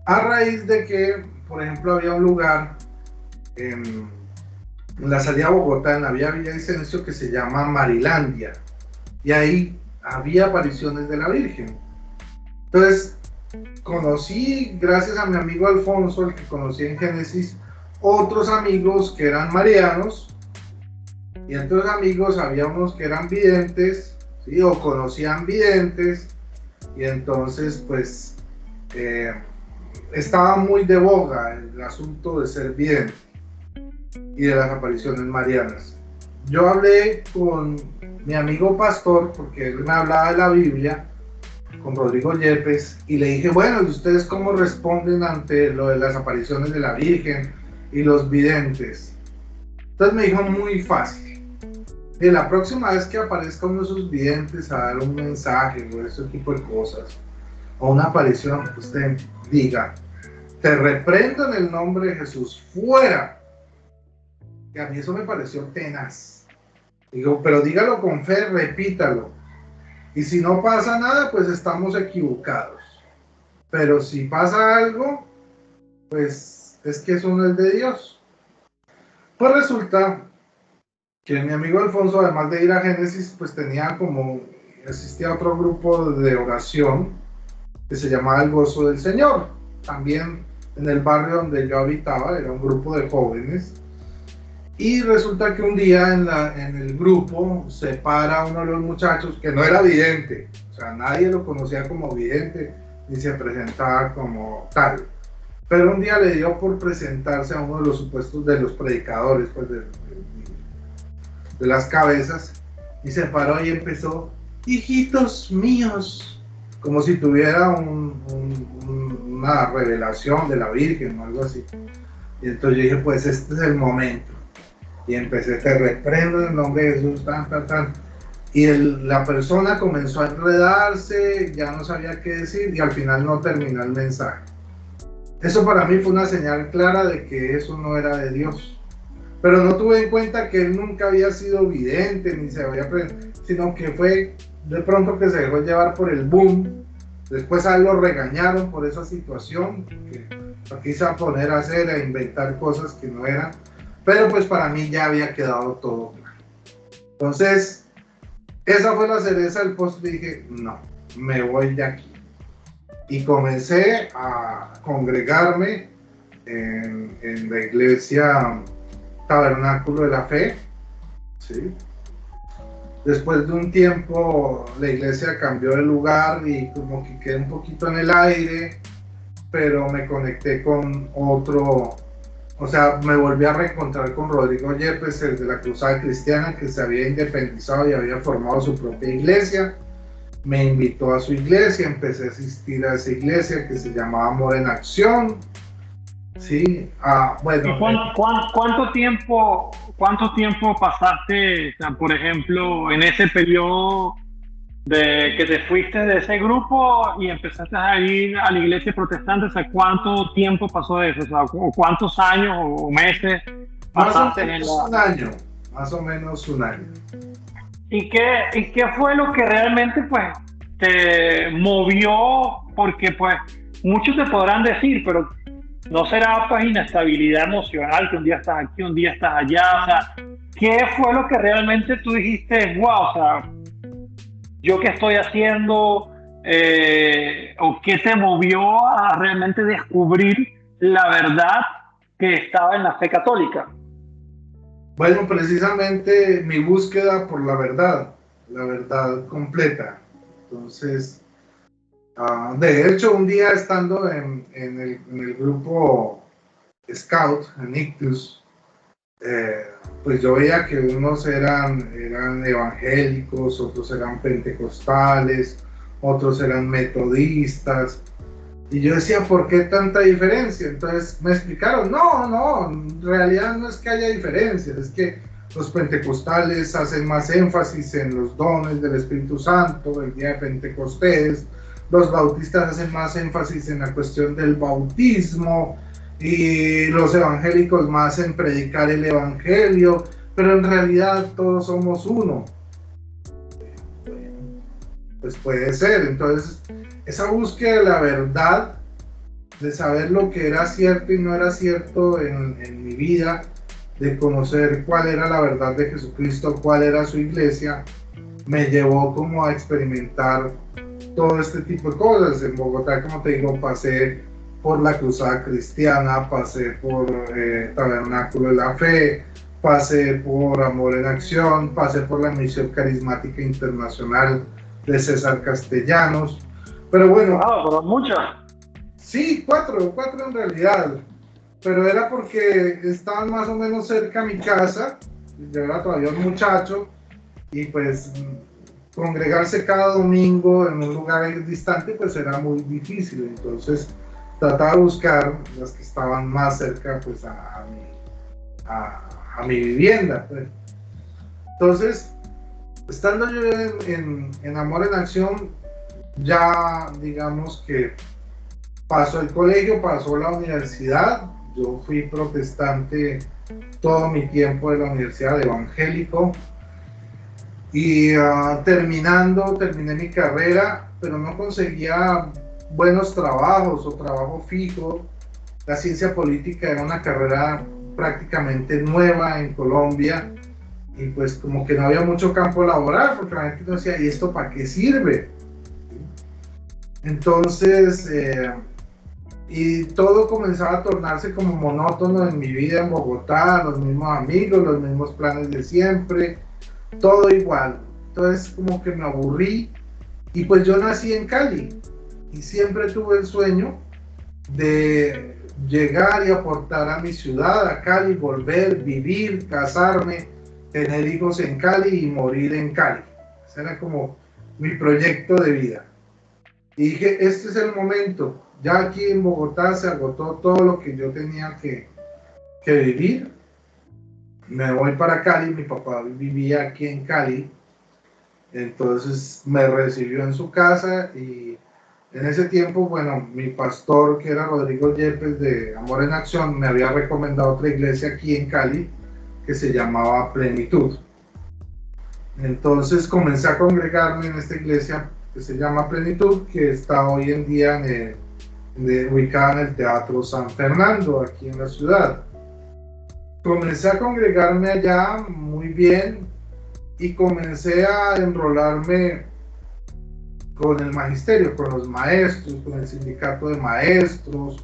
a raíz de que, por ejemplo, había un lugar en la salida a Bogotá, en la vía Villavicencio, que se llama Marilandia, y ahí había apariciones de la Virgen. Entonces conocí, gracias a mi amigo Alfonso, el que conocí en Génesis, otros amigos que eran marianos, y entre los amigos había unos que eran videntes, ¿sí? O conocían videntes, y entonces pues estaba muy de boga el asunto de ser vidente y de las apariciones marianas. Yo hablé con mi amigo pastor, porque él me hablaba de la Biblia, con Rodrigo Yepes, y le dije: bueno, ¿y ustedes cómo responden ante lo de las apariciones de la Virgen y los videntes? Entonces me dijo: muy fácil. Y la próxima vez que aparezca uno de esos videntes a dar un mensaje o ese tipo de cosas, o una aparición, usted diga: te reprendo en el nombre de Jesús, fuera. Y a mí eso me pareció tenaz. Digo: pero dígalo con fe, repítalo. Y si no pasa nada, pues estamos equivocados. Pero si pasa algo, pues es que eso no es de Dios. Pues resulta que mi amigo Alfonso, además de ir a Génesis, pues asistía a otro grupo de oración que se llamaba El Gozo del Señor. También en el barrio donde yo habitaba, era un grupo de jóvenes. Y resulta que un día en el grupo se para uno de los muchachos que no era vidente, o sea, nadie lo conocía como vidente ni se presentaba como tal, pero un día le dio por presentarse a uno de los supuestos, de los predicadores, pues de las cabezas, y se paró y empezó: hijitos míos, como si tuviera una revelación de la Virgen o algo así. Y entonces yo dije: pues este es el momento. Y empecé: te reprendo en el nombre de Jesús, tan. Y la persona comenzó a enredarse, ya no sabía qué decir, y al final no terminó el mensaje. Eso para mí fue una señal clara de que eso no era de Dios. Pero no tuve en cuenta que él nunca había sido vidente, ni se había sino que fue de pronto que se dejó llevar por el boom. Después a él lo regañaron por esa situación, que lo quiso poner a hacer, a inventar cosas que no eran. Pero pues para mí ya había quedado todo claro. Entonces, esa fue la cereza del postre. Dije: no, me voy de aquí. Y comencé a congregarme en la iglesia Tabernáculo de la Fe, ¿sí? Después de un tiempo la iglesia cambió de lugar y como que quedé un poquito en el aire, pero me conecté con O sea, me volví a reencontrar con Rodrigo Yepes, el de la Cruzada Cristiana, que se había independizado y había formado su propia iglesia. Me invitó a su iglesia, empecé a asistir a esa iglesia que se llamaba Amor en Acción. Sí, ¿Y bueno, cuánto tiempo pasaste, o sea, por ejemplo, en ese periodo de que te fuiste de ese grupo y empezaste a ir a la iglesia protestante? O sea, ¿cuánto tiempo pasó de eso? O sea, ¿cuántos años o meses más o pasaste en menos la... un año, más o menos un año. ¿Y qué fue lo que realmente pues te movió? Porque pues muchos te podrán decir, pero no será pues inestabilidad emocional, que un día estás aquí, un día estás allá. O sea, ¿qué fue lo que realmente tú dijiste, wow, o sea, yo qué estoy haciendo? ¿O qué te movió a realmente descubrir la verdad que estaba en la fe católica? Bueno, precisamente mi búsqueda por la verdad completa. Entonces, de hecho, un día estando en el grupo Scout, en Ictus, pues yo veía que unos eran evangélicos, otros eran pentecostales, otros eran metodistas, y yo decía, ¿por qué tanta diferencia? Entonces me explicaron, no, en realidad no es que haya diferencias, es que los pentecostales hacen más énfasis en los dones del Espíritu Santo el día de Pentecostés, los bautistas hacen más énfasis en la cuestión del bautismo, y los evangélicos más en predicar el evangelio, pero en realidad todos somos uno. Pues puede ser. Entonces, esa búsqueda de la verdad, de saber lo que era cierto y no era cierto en mi vida, de conocer cuál era la verdad de Jesucristo, cuál era su iglesia, me llevó como a experimentar todo este tipo de cosas. En Bogotá, como te digo, pasé por la Cruzada Cristiana, pasé por Tabernáculo de la Fe, pasé por Amor en Acción, pasé por la Misión Carismática Internacional de César Castellanos. Pero bueno, Pero muchas. sí, cuatro en realidad, pero era porque estaban más o menos cerca a mi casa, yo era todavía un muchacho, y pues congregarse cada domingo en un lugar distante pues era muy difícil. Entonces trataba de buscar las que estaban más cerca pues a mi vivienda pues. Entonces, estando yo en Amor en Acción, ya digamos que pasó el colegio, pasó la universidad. Yo fui protestante todo mi tiempo de la universidad, evangélico. Y terminé mi carrera, pero no conseguía buenos trabajos o trabajo fijo. La ciencia política era una carrera prácticamente nueva en Colombia, y pues como que no había mucho campo laboral, porque la gente no decía, ¿y esto para qué sirve? Entonces, y todo comenzaba a tornarse como monótono en mi vida en Bogotá, los mismos amigos, los mismos planes de siempre, todo igual. Entonces como que me aburrí, y pues yo nací en Cali y siempre tuve el sueño de llegar y aportar a mi ciudad, a Cali, volver, vivir, casarme, tener hijos en Cali y morir en Cali. Ese era como mi proyecto de vida. Y dije, este es el momento. Ya aquí en Bogotá se agotó todo lo que yo tenía que vivir. Me voy para Cali, mi papá vivía aquí en Cali, entonces me recibió en su casa, y en ese tiempo, bueno, mi pastor, que era Rodrigo Yepes de Amor en Acción, me había recomendado otra iglesia aquí en Cali que se llamaba Plenitud. Entonces comencé a congregarme en esta iglesia que se llama Plenitud, que está hoy en día ubicada en el Teatro San Fernando, aquí en la ciudad. Comencé a congregarme allá muy bien, y comencé a enrolarme con el magisterio, con los maestros, con el sindicato de maestros,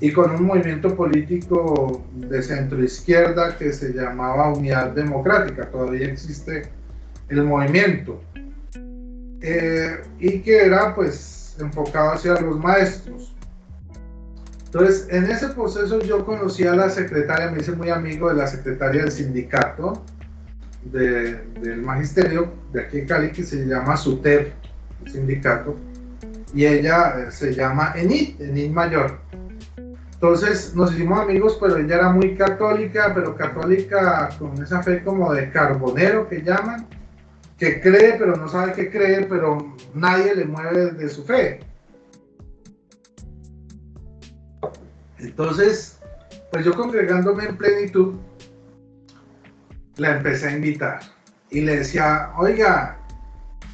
y con un movimiento político de centro izquierda que se llamaba Unidad Democrática. Todavía existe el movimiento, y que era pues enfocado hacia los maestros. Entonces, en ese proceso yo conocí a la secretaria, me hice muy amigo de la secretaria del sindicato, del magisterio de aquí en Cali, que se llama SUTEP, el sindicato, y ella se llama Enid Mayor. Entonces nos hicimos amigos, pero ella era muy católica, pero católica con esa fe como de carbonero que llaman, que cree, pero no sabe qué cree, pero nadie le mueve de su fe. Entonces, pues yo congregándome en plenitud, la empecé a invitar y le decía, oiga,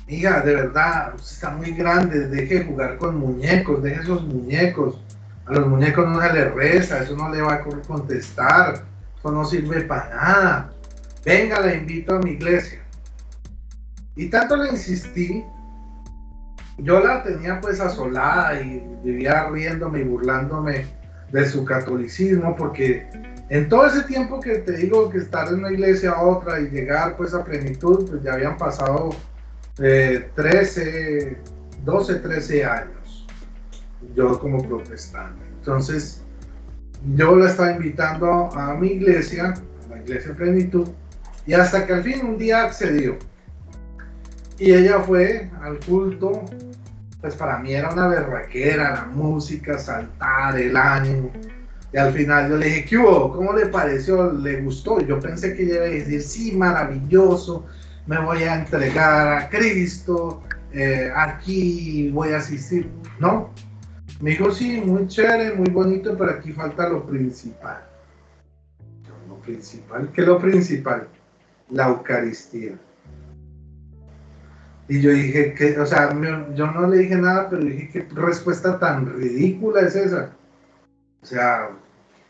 hija, de verdad, usted está muy grande, deje de jugar con muñecos, deje esos muñecos. A los muñecos no se les reza, eso no le va a contestar, eso no sirve para nada. Venga, la invito a mi iglesia. Y tanto le insistí, yo la tenía pues asolada y vivía riéndome y burlándome de su catolicismo, porque en todo ese tiempo que te digo que estar en una iglesia a otra y llegar pues a plenitud, pues ya habían pasado 13 años, yo como protestante. Entonces, yo la estaba invitando a mi iglesia, a la iglesia Plenitud, y hasta que al fin un día accedió. Y ella fue al culto, pues para mí era una berraquera, la música, saltar, el ánimo. Y al final yo le dije, ¿qué hubo? ¿Cómo le pareció? ¿Le gustó? Yo pensé que ella iba a decir, sí, maravilloso, me voy a entregar a Cristo, aquí voy a asistir. No, me dijo, sí, muy chévere, muy bonito, pero aquí falta lo principal. ¿Lo principal? ¿Qué es lo principal? La Eucaristía. Y yo dije, que, o sea, yo no le dije nada, pero dije, ¿qué respuesta tan ridícula es esa? O sea,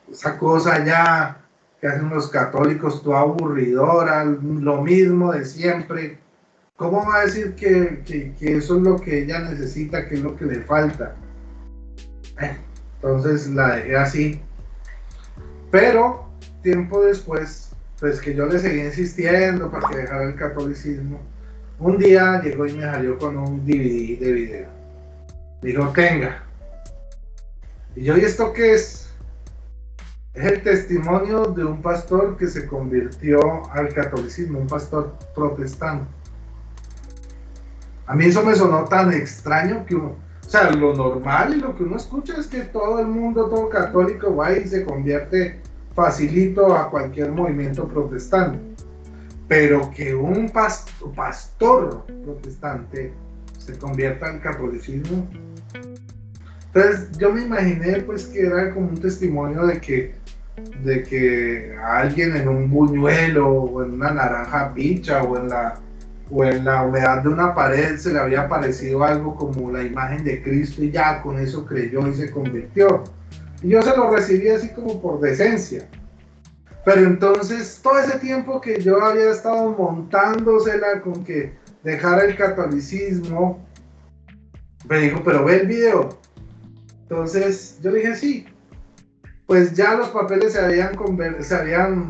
esa cosa ya que hacen los católicos, toda aburridora, lo mismo de siempre. ¿Cómo va a decir que eso es lo que ella necesita, que es lo que le falta? Entonces la dejé así. Pero tiempo después, pues que yo le seguí insistiendo para que dejara el catolicismo, un día llegó y me salió con un DVD de video. Dijo, tenga. Y yo, ¿y esto qué es? Es el testimonio de un pastor que se convirtió al catolicismo, un pastor protestante. A mí eso me sonó tan extraño que uno, o sea, lo normal y lo que uno escucha es que todo el mundo, todo católico va y se convierte facilito a cualquier movimiento protestante. Pero que un pastor protestante se convierta al catolicismo. Entonces yo me imaginé pues que era como un testimonio de que a alguien en un buñuelo o en una naranja picha o en la humedad de una pared se le había parecido algo como la imagen de Cristo y ya con eso creyó y se convirtió. Y yo se lo recibí así como por decencia. Pero entonces todo ese tiempo que yo había estado montándosela con que dejara el catolicismo, me dijo, pero ve el video. Entonces yo le dije, sí. Pues ya los papeles se habían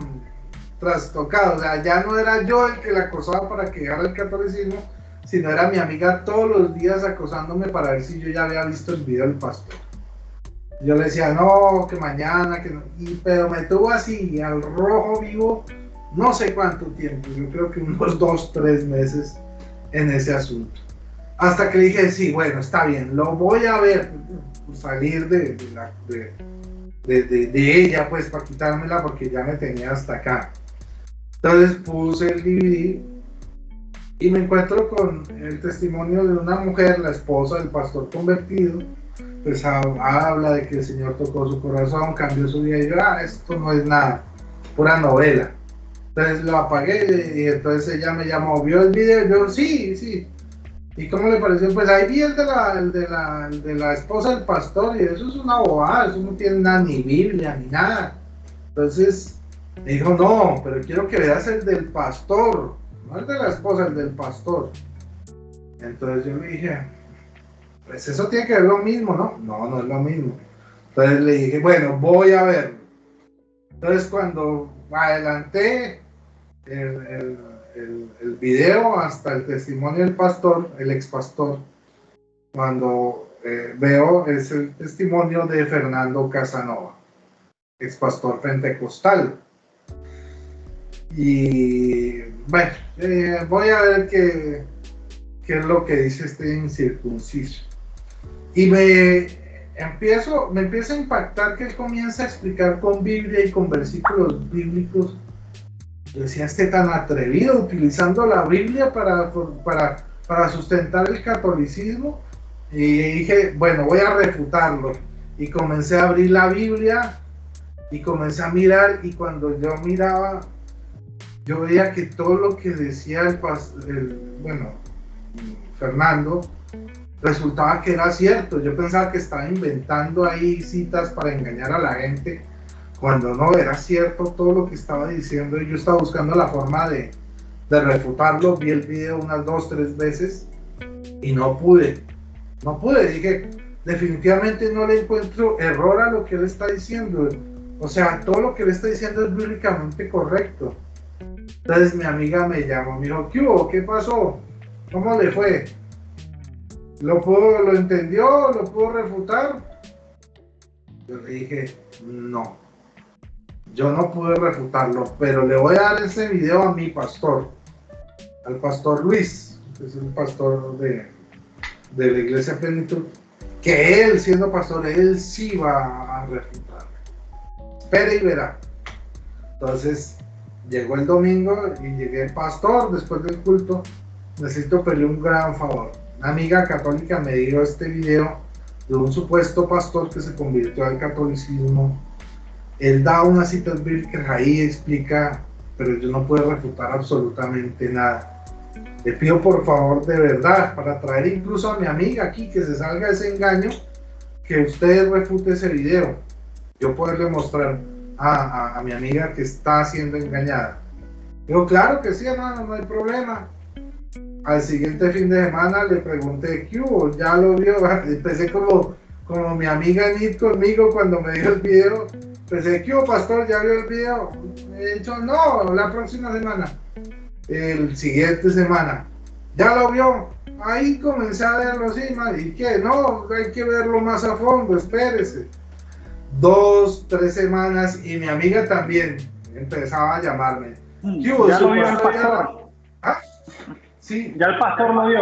trastocado, o sea, ya no era yo el que la acosaba para que dejara el catolicismo, sino era mi amiga todos los días acosándome para ver si yo ya había visto el video del pastor. Yo le decía, no, que mañana, que no, pero me tuvo así, al rojo vivo, no sé cuánto tiempo, yo creo que unos 2, 3 meses en ese asunto. Hasta que le dije, sí, bueno, está bien, lo voy a ver, salir de ella, pues, para quitármela, porque ya me tenía hasta acá. Entonces puse el DVD y me encuentro con el testimonio de una mujer, la esposa del pastor convertido, pues habla de que el Señor tocó su corazón, cambió su vida, y yo, esto no es nada, pura novela. Entonces lo apagué y entonces ella me llamó, vio el video, y yo, sí. ¿Y cómo le pareció? Pues ahí vi el de la esposa del pastor, y eso es una bobada, eso no tiene nada, ni Biblia, ni nada. Entonces me dijo, no, pero quiero que veas el del pastor, no el de la esposa, el del pastor. Entonces yo le dije, pues eso tiene que ver lo mismo, ¿no? No, no es lo mismo. Entonces le dije, bueno, voy a verlo. Entonces cuando adelanté el video hasta el testimonio del pastor, el ex pastor, cuando veo es el testimonio de Fernando Casanova, ex pastor pentecostal. Y bueno, voy a ver qué es lo que dice este incircunciso. Y me empieza a impactar que él comienza a explicar con Biblia y con versículos bíblicos. Decía, tan atrevido, utilizando la Biblia para sustentar el catolicismo. Y dije, bueno, voy a refutarlo. Y comencé a abrir la Biblia y comencé a mirar, y cuando yo miraba, yo veía que todo lo que decía Fernando, resultaba que era cierto. Yo pensaba que estaba inventando ahí citas para engañar a la gente, cuando no, era cierto todo lo que estaba diciendo. Y yo estaba buscando la forma de refutarlo. Vi el video unas 2, 3 veces y no pude. Dije, definitivamente no le encuentro error a lo que él está diciendo. O sea, todo lo que él está diciendo es bíblicamente correcto. Entonces mi amiga me llamó, me dijo, ¿qué hubo? ¿Qué pasó? ¿Cómo le fue? ¿Lo entendió? ¿Lo pudo refutar? Yo le dije, no, yo no pude refutarlo, pero le voy a dar ese video a mi pastor, al pastor Luis, que es el pastor de la iglesia Plenitud, que él, siendo pastor, él sí va a refutar. Espere y verá. Entonces, llegó el domingo y llegué, pastor, después del culto, necesito pedirle un gran favor. Una amiga católica me dio este video de un supuesto pastor que se convirtió al catolicismo. Él da unas citas bíblicas ahí, explica, pero yo no puedo refutar absolutamente nada. Le pido por favor, de verdad, para traer incluso a mi amiga aquí, que se salga ese engaño, que usted refute ese video. Yo poderle mostrar a mi amiga que está siendo engañada. Digo, claro que sí, hermano, no hay problema. Al siguiente fin de semana le pregunté, ¿qué hubo? ¿Ya lo vio? Empecé como mi amiga Nit conmigo cuando me dio el video. Empecé, ¿qué hubo, pastor? ¿Ya vio el video? Me he dicho, no, la próxima semana. El siguiente semana, ¿ya lo vio? Ahí comencé a verlo así, ¿y qué? No, hay que verlo más a fondo, espérese. 2, 3 semanas, y mi amiga también empezaba a llamarme. ¿Ya lo vio el pastor? ¿Ah? Sí. ¿Ya el pastor lo vio?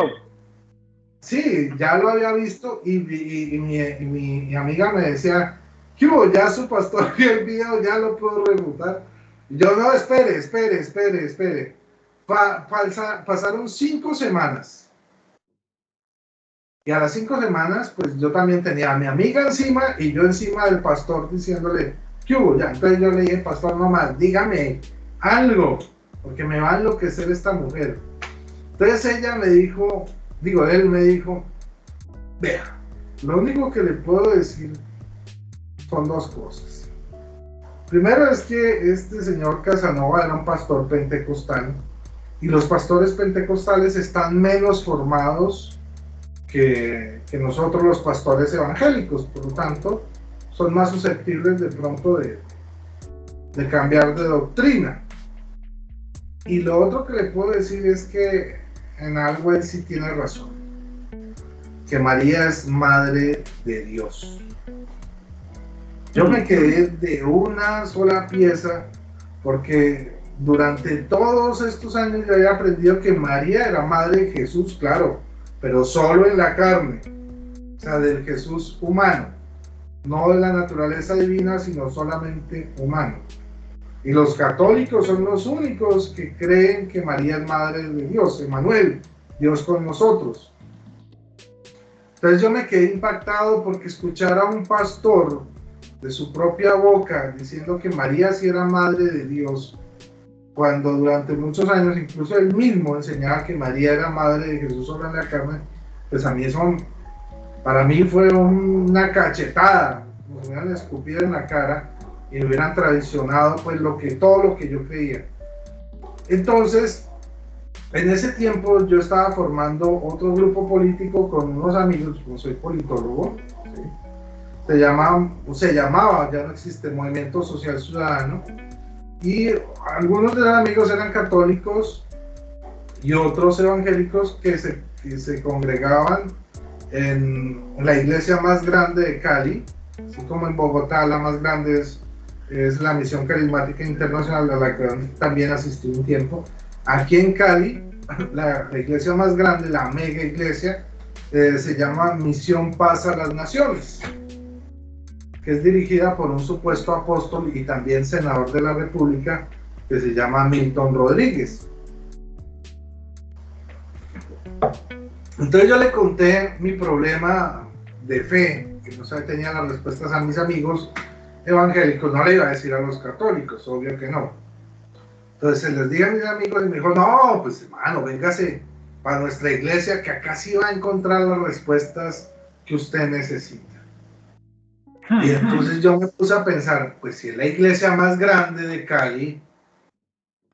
Sí, ya lo había visto, y mi amiga me decía, ¿qué hubo? Ya su pastor vio el video, ya lo puedo refutar. Y yo, no, espere. Pasaron 5 semanas. Y a las 5 semanas, pues yo también tenía a mi amiga encima y yo encima del pastor diciéndole, ¿qué hubo? Ya, entonces yo le dije, pastor, no más, dígame algo, porque me va a enloquecer esta mujer. Entonces ella me dijo, él me dijo, vea, lo único que le puedo decir son 2 cosas. Primero es que este señor Casanova era un pastor pentecostal, y los pastores pentecostales están menos formados que nosotros los pastores evangélicos, por lo tanto son más susceptibles de pronto de cambiar de doctrina. Y lo otro que le puedo decir es que en algo él sí tiene razón, que María es madre de Dios. Yo me quedé de una sola pieza, porque durante todos estos años yo había aprendido que María era madre de Jesús, claro, pero solo en la carne, o sea, del Jesús humano, no de la naturaleza divina, sino solamente humano. Y los católicos son los únicos que creen que María es madre de Dios, Emmanuel, Dios con nosotros. Entonces yo me quedé impactado porque escuchar a un pastor de su propia boca diciendo que María sí era madre de Dios, cuando durante muchos años incluso él mismo enseñaba que María era madre de Jesús solo en la carne, pues a mí eso, para mí fue una cachetada, me hubieran escupido en la cara y me hubieran traicionado pues todo lo que yo creía. Entonces, en ese tiempo yo estaba formando otro grupo político con unos amigos, yo soy politólogo, ¿sí? Se llamaba, ya no existe, Movimiento Social Ciudadano, y algunos de los amigos eran católicos y otros evangélicos que se congregaban en la iglesia más grande de Cali, así como en Bogotá la más grande es la Misión Carismática Internacional, a la que también asistí un tiempo. Aquí en Cali, la iglesia más grande, la mega iglesia, se llama Misión Paz a las Naciones, que es dirigida por un supuesto apóstol y también senador de la República, que se llama Milton Rodríguez. Entonces yo le conté mi problema de fe, que no tenía las respuestas a mis amigos evangélicos. No le iba a decir a los católicos, obvio que no. Entonces les dije a mis amigos y me dijo, no, pues hermano, véngase para nuestra iglesia, que acá sí va a encontrar las respuestas que usted necesita. Y entonces yo me puse a pensar, pues si es la iglesia más grande de Cali,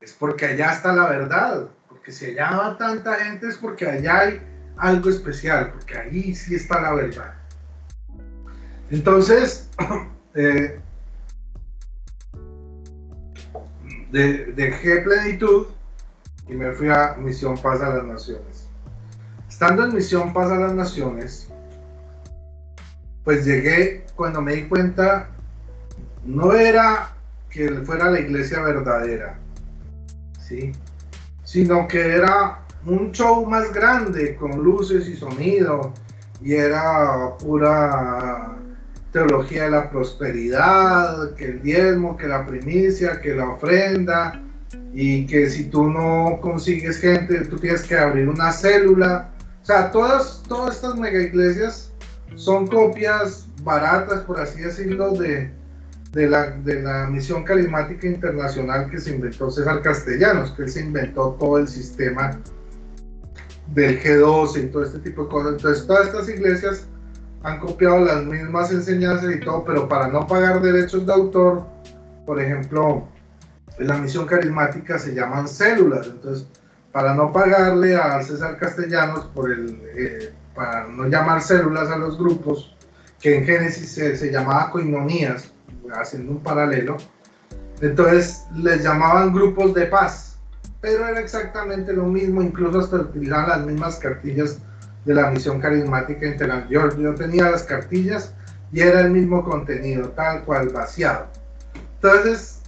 es porque allá está la verdad, porque si allá va tanta gente es porque allá hay algo especial, porque ahí sí está la verdad. Entonces, dejé Plenitud y me fui a Misión Paz a las Naciones. Estando en Misión Paz a las Naciones, pues llegué cuando me di cuenta, no era que fuera la iglesia verdadera, ¿sí? Sino que era un show más grande con luces y sonido, y era pura teología de la prosperidad, que el diezmo, que la primicia, que la ofrenda, y que si tú no consigues gente, tú tienes que abrir una célula. O sea, todas estas mega iglesias son copias baratas, por así decirlo, de la Misión Carismática Internacional que se inventó César Castellanos, que él se inventó todo el sistema del G12 y todo este tipo de cosas. Entonces todas estas iglesias han copiado las mismas enseñanzas y todo, pero para no pagar derechos de autor, por ejemplo, en la Misión Carismática se llaman células. Entonces, para no pagarle a César Castellanos para no llamar células a los grupos, que en Génesis se llamaba coinonías, haciendo un paralelo, entonces les llamaban grupos de paz, pero era exactamente lo mismo, incluso hasta utilizaban las mismas cartillas de la Misión Carismática Internacional. Yo tenía las cartillas y era el mismo contenido, tal cual, vaciado. Entonces,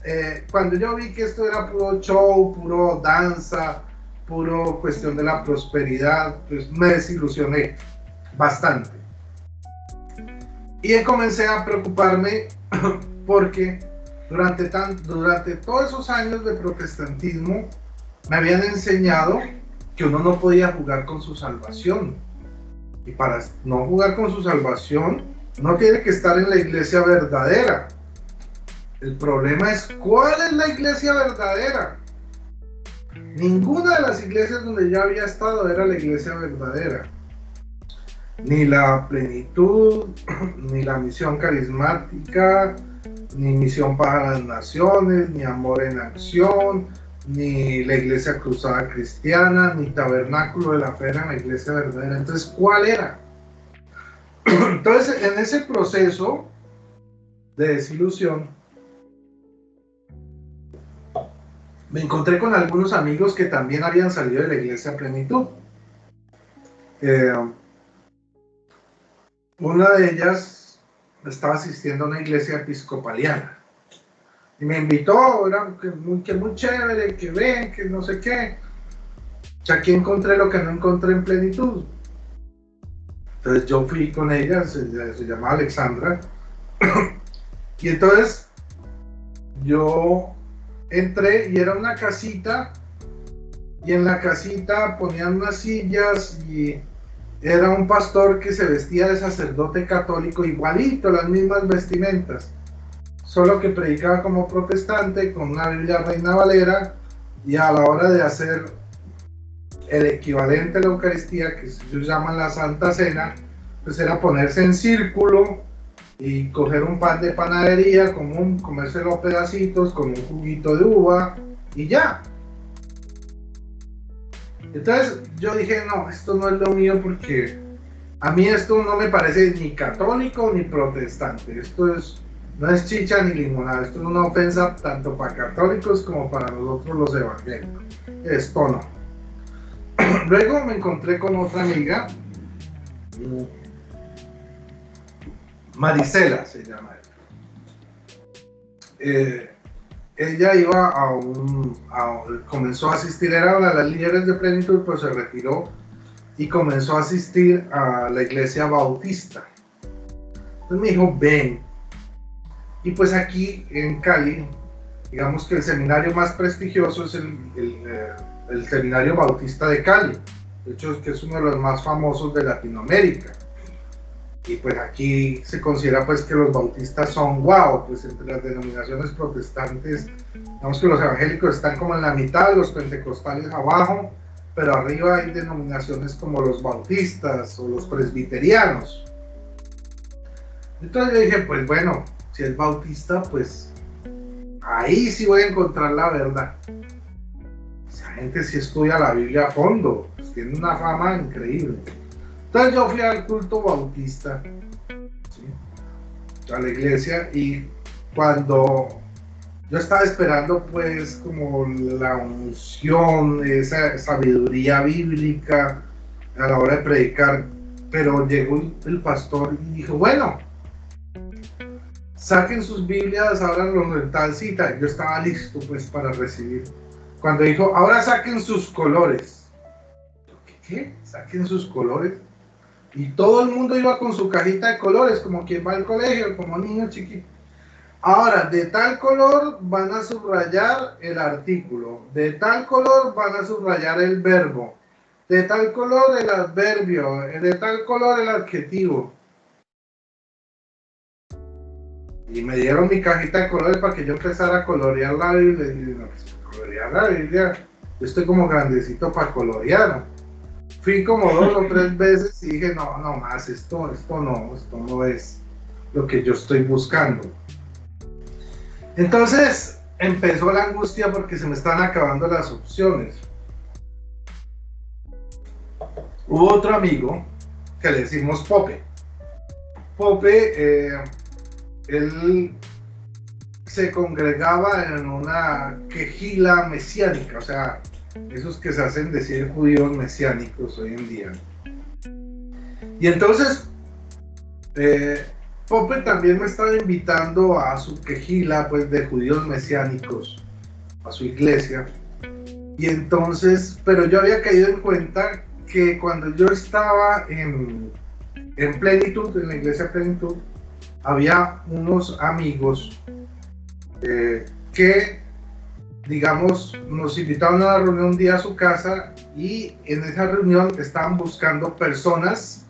cuando yo vi que esto era puro show, puro danza, puro cuestión de la prosperidad, pues me desilusioné bastante. Y comencé a preocuparme porque durante todos esos años de protestantismo me habían enseñado que uno no podía jugar con su salvación. Y para no jugar con su salvación, uno tiene que estar en la iglesia verdadera. El problema es, ¿cuál es la iglesia verdadera? Ninguna de las iglesias donde yo había estado era la iglesia verdadera. Ni la Plenitud, ni la Misión Carismática, ni Misión para las Naciones, ni Amor en Acción, ni la Iglesia Cruzada Cristiana, ni Tabernáculo de la Fe era la iglesia verdadera. Entonces, ¿cuál era? Entonces, en ese proceso de desilusión, me encontré con algunos amigos que también habían salido de la iglesia Plenitud. Una de ellas estaba asistiendo a una iglesia episcopaliana y me invitó, era muy chévere, que ven, que no sé qué. O sea, aquí encontré lo que no encontré en Plenitud. Entonces yo fui con ella, se llamaba Alexandra, y entonces yo entré y era una casita, y en la casita ponían unas sillas y era un pastor que se vestía de sacerdote católico, igualito, las mismas vestimentas, solo que predicaba como protestante con una Biblia Reina Valera, y a la hora de hacer el equivalente a la Eucaristía, que ellos llaman la Santa Cena, pues era ponerse en círculo y coger un pan de panadería común, comérselo a pedacitos con un juguito de uva y ya. Entonces yo dije, no, esto no es lo mío, porque a mí esto no me parece ni católico ni protestante. Esto no es chicha ni limonada. Esto es una ofensa tanto para católicos como para nosotros los evangélicos. Esto no. Luego me encontré con otra amiga Marisela se llama ella iba comenzó a asistir, era una de las líderes de Plenitud, pero se retiró y comenzó a asistir a la iglesia bautista. Entonces me dijo, ven. Y pues aquí en Cali, digamos que el seminario más prestigioso es el Seminario Bautista de Cali. De hecho, es que es uno de los más famosos de Latinoamérica. Y pues aquí se considera pues que los bautistas son wow, pues entre las denominaciones protestantes, digamos que los evangélicos están como en la mitad, los pentecostales abajo, pero arriba hay denominaciones como los bautistas o los presbiterianos. Entonces yo dije, pues bueno, si es bautista, pues ahí sí voy a encontrar la verdad. Esa gente sí estudia la Biblia a fondo, pues tiene una fama increíble. Entonces yo fui al culto bautista, ¿sí?, a la iglesia, y cuando yo estaba esperando pues como la unción, esa sabiduría bíblica a la hora de predicar, pero llegó el pastor y dijo, bueno, saquen sus Biblias, ábranlo en tal cita. Yo estaba listo pues para recibir. Cuando dijo, ahora saquen sus colores. ¿Qué? ¿Saquen sus colores? Y todo el mundo iba con su cajita de colores, como quien va al colegio, como niño chiquito. Ahora, de tal color van a subrayar el artículo, de tal color van a subrayar el verbo, de tal color el adverbio, de tal color el adjetivo. Y me dieron mi cajita de colores para que yo empezara a colorear la Biblia. Y dije, no, pues, colorear la Biblia, yo estoy como grandecito para colorear. Fui como 2 o 3 veces y dije, no, no más, esto no es lo que yo estoy buscando. Entonces empezó la angustia porque se me están acabando las opciones. Hubo otro amigo que le decimos Pope. Pope, él se congregaba en una quejila mesiánica, o sea, esos que se hacen decir judíos mesiánicos hoy en día. Y entonces Pope también me estaba invitando a su quejila pues de judíos mesiánicos, a su iglesia. Y entonces, pero yo había caído en cuenta que cuando yo estaba en Plenitud, en la iglesia Plenitud, había unos amigos que, digamos, nos invitaron a una reunión un día a su casa, y en esa reunión estaban buscando personas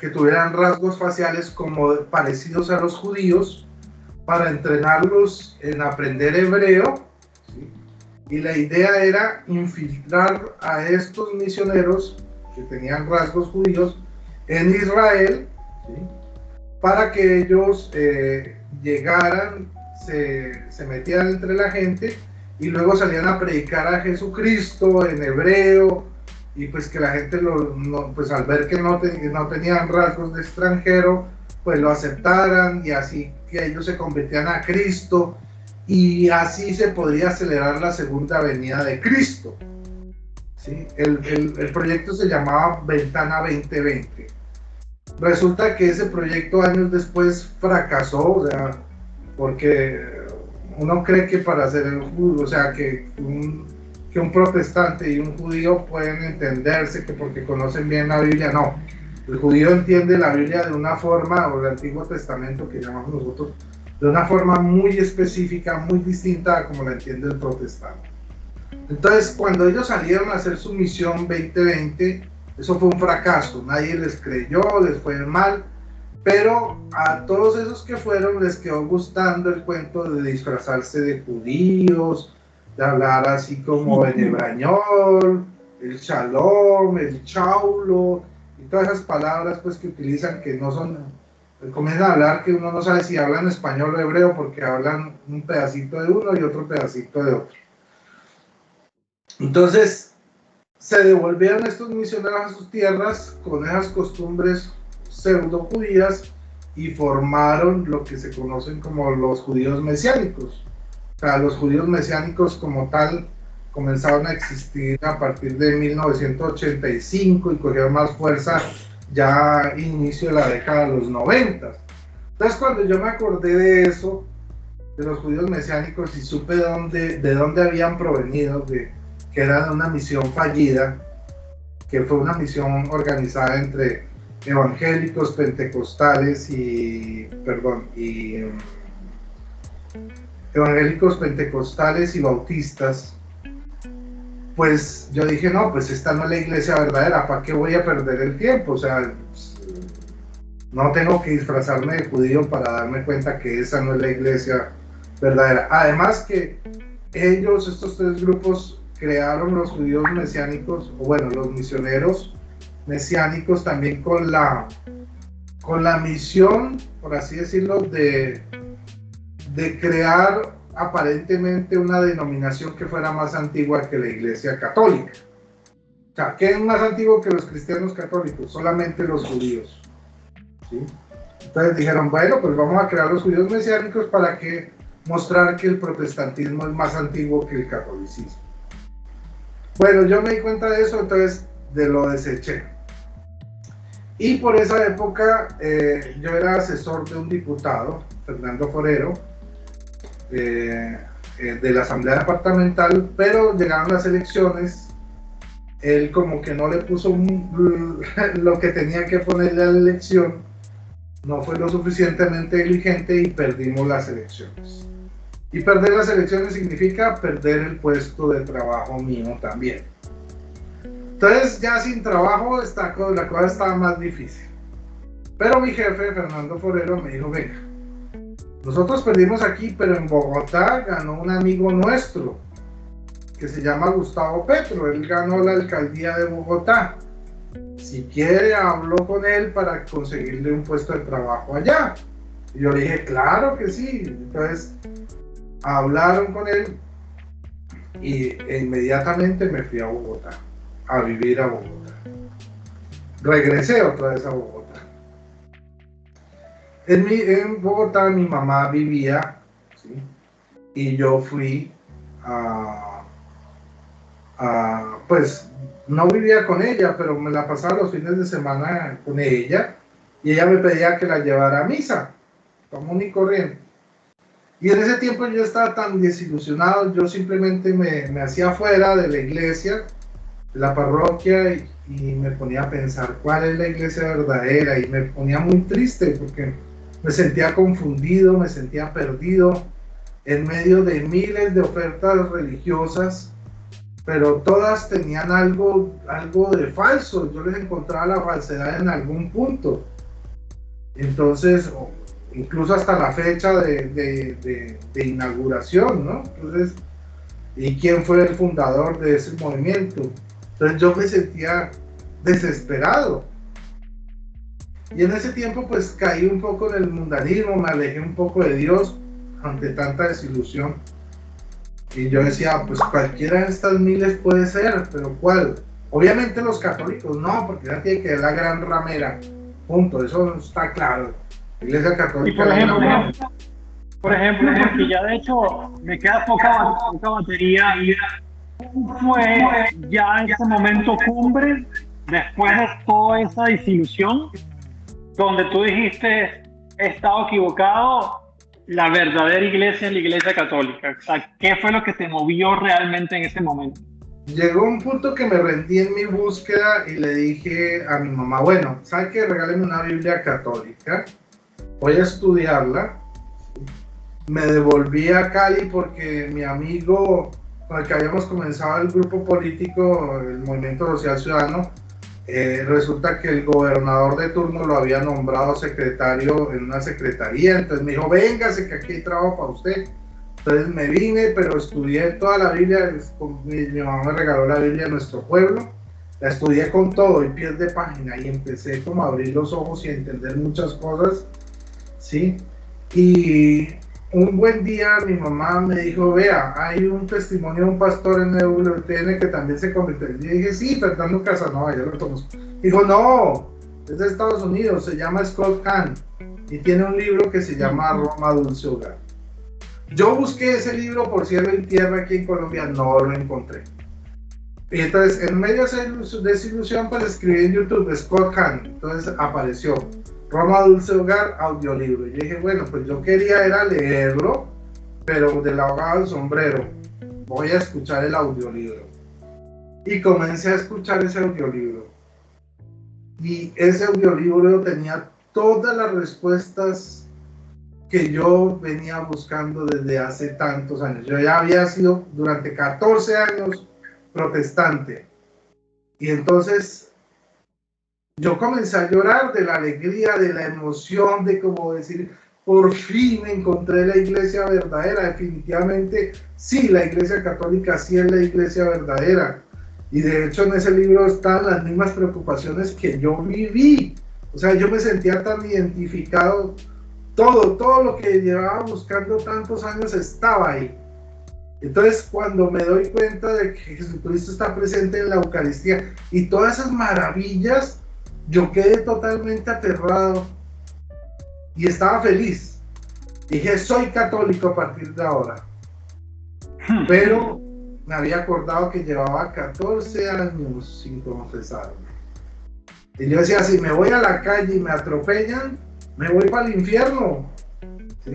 que tuvieran rasgos faciales como parecidos a los judíos para entrenarlos en aprender hebreo, ¿sí? Y la idea era infiltrar a estos misioneros que tenían rasgos judíos en Israel, ¿sí?, para que ellos llegaran, se metieran entre la gente y luego salían a predicar a Jesucristo en hebreo, y pues que la gente pues al ver que no tenían rasgos de extranjero, pues lo aceptaran, y así que ellos se convertían a Cristo, y así se podría acelerar la segunda venida de Cristo, ¿sí? El proyecto se llamaba Ventana 2020. Resulta que ese proyecto años después fracasó, o sea, porque uno cree que para ser el judío, o sea, que un protestante y un judío pueden entenderse, que porque conocen bien la Biblia. No, el judío entiende la Biblia de una forma, o el Antiguo Testamento que llamamos nosotros, de una forma muy específica, muy distinta a como la entiende el protestante. Entonces, cuando ellos salieron a hacer su misión 2020, eso fue un fracaso, nadie les creyó, les fue mal, pero a todos esos que fueron les quedó gustando el cuento de disfrazarse de judíos, de hablar así como en hebrañol, el shalom, el chaulo, y todas esas palabras pues que utilizan, que no son, comienzan a hablar que uno no sabe si hablan español o hebreo, porque hablan un pedacito de uno y otro pedacito de otro. Entonces se devolvieron estos misioneros a sus tierras con esas costumbres pseudo judías y formaron lo que se conocen como los judíos mesiánicos. O sea, los judíos mesiánicos como tal comenzaron a existir a partir de 1985 y cogieron más fuerza ya inicio de la década de los 90. Entonces Entonces cuando yo me acordé de eso, de los judíos mesiánicos, y supe de dónde habían provenido, que era una misión fallida, que fue una misión organizada entre evangélicos, pentecostales evangélicos, pentecostales y bautistas, pues yo dije, no, pues esta no es la iglesia verdadera, ¿para qué voy a perder el tiempo? O sea, no tengo que disfrazarme de judío para darme cuenta que esa no es la iglesia verdadera. Además que ellos, estos tres grupos, crearon los judíos mesiánicos, o bueno, los misioneros mesiánicos también con la misión, por así decirlo, de crear aparentemente una denominación que fuera más antigua que la Iglesia Católica. O sea, ¿qué es más antiguo que los cristianos católicos? Solamente los judíos, ¿sí? Entonces dijeron, bueno, pues vamos a crear los judíos mesiánicos para mostrar que el protestantismo es más antiguo que el catolicismo. Bueno, yo me di cuenta de eso, entonces lo deseché. Y por esa época yo era asesor de un diputado, Fernando Forero, de la Asamblea Departamental, pero llegaron las elecciones, él como que no le puso lo que tenía que ponerle a la elección, no fue lo suficientemente diligente y perdimos las elecciones. Y perder las elecciones significa perder el puesto de trabajo mío también. Entonces ya sin trabajo la cosa estaba más difícil. Pero mi jefe, Fernando Forero, me dijo, venga, nosotros perdimos aquí, pero en Bogotá ganó un amigo nuestro que se llama Gustavo Petro. Él ganó la alcaldía de Bogotá. Si quiere, hablo con él para conseguirle un puesto de trabajo allá. Y yo le dije, claro que sí. Entonces hablaron con él e inmediatamente me fui a Bogotá, a vivir a Bogotá. Regresé otra vez a Bogotá. En Bogotá mi mamá vivía, ¿sí? Y yo fui pues no vivía con ella, pero me la pasaba los fines de semana con ella, y ella me pedía que la llevara a misa, común y corriente. Y en ese tiempo yo estaba tan desilusionado, yo simplemente me hacía fuera de la iglesia, de la parroquia, y me ponía a pensar cuál es la iglesia verdadera, y me ponía muy triste porque me sentía confundido, me sentía perdido en medio de miles de ofertas religiosas, pero todas tenían algo de falso. Yo les encontraba la falsedad en algún punto. Entonces, incluso hasta la fecha de inauguración, ¿no? Entonces, ¿y quién fue el fundador de ese movimiento? Entonces yo me sentía desesperado. Y en ese tiempo pues caí un poco en el mundanismo, me alejé un poco de Dios ante tanta desilusión. Y yo decía, pues cualquiera de estas miles puede ser, pero ¿cuál? Obviamente los católicos no, porque ya tiene que ser la gran ramera, punto, eso está claro. La Iglesia Católica. Y por ejemplo, porque ya de hecho me queda poca batería, y fue ya en ese momento cumbre, después de toda esa desilusión, donde tú dijiste, he estado equivocado, la verdadera iglesia es la Iglesia Católica. O sea, ¿qué fue lo que te movió realmente en ese momento? Llegó un punto que me rendí en mi búsqueda y le dije a mi mamá, bueno, ¿sabe qué? Regáleme una Biblia católica, voy a estudiarla. Me devolví a Cali porque mi amigo con el que habíamos comenzado el grupo político, el Movimiento Social Ciudadano, resulta que el gobernador de turno lo había nombrado secretario en una secretaría. Entonces me dijo, véngase que aquí hay trabajo para usted. Entonces me vine, pero estudié toda la Biblia. Mi mamá me regaló la Biblia de nuestro pueblo, la estudié con todo y pies de página, y empecé como a abrir los ojos y a entender muchas cosas, ¿sí? Y un buen día mi mamá me dijo, vea, hay un testimonio de un pastor en el WTN que también se convirtió. Y dije, sí, Fernando Casanova, yo lo conozco. Dijo, no, es de Estados Unidos, se llama Scott Hahn y tiene un libro que se llama Roma Dulce Hogar. Yo busqué ese libro por cielo y tierra aquí en Colombia, no lo encontré. Y entonces, en medio de esa desilusión, pues escribí en YouTube Scott Hahn, entonces apareció Roma Dulce Hogar, audiolibro. Y yo dije, bueno, pues yo quería era leerlo, pero del abogado del sombrero. Voy a escuchar el audiolibro. Y comencé a escuchar ese audiolibro. Y ese audiolibro tenía todas las respuestas que yo venía buscando desde hace tantos años. Yo ya había sido durante 14 años protestante. Y entonces yo comencé a llorar de la alegría, de la emoción, de como decir, por fin encontré la iglesia verdadera. Definitivamente, sí, la iglesia católica sí es la iglesia verdadera. Y de hecho en ese libro están las mismas preocupaciones que yo viví. O sea, yo me sentía tan identificado. Todo lo que llevaba buscando tantos años estaba ahí. Entonces, cuando me doy cuenta de que Jesucristo está presente en la Eucaristía y todas esas maravillas, yo quedé totalmente aterrado y estaba feliz. Dije, soy católico a partir de ahora. Pero me había acordado que llevaba 14 años sin confesarme. Y yo decía, si me voy a la calle y me atropellan, me voy para el infierno. ¿Sí?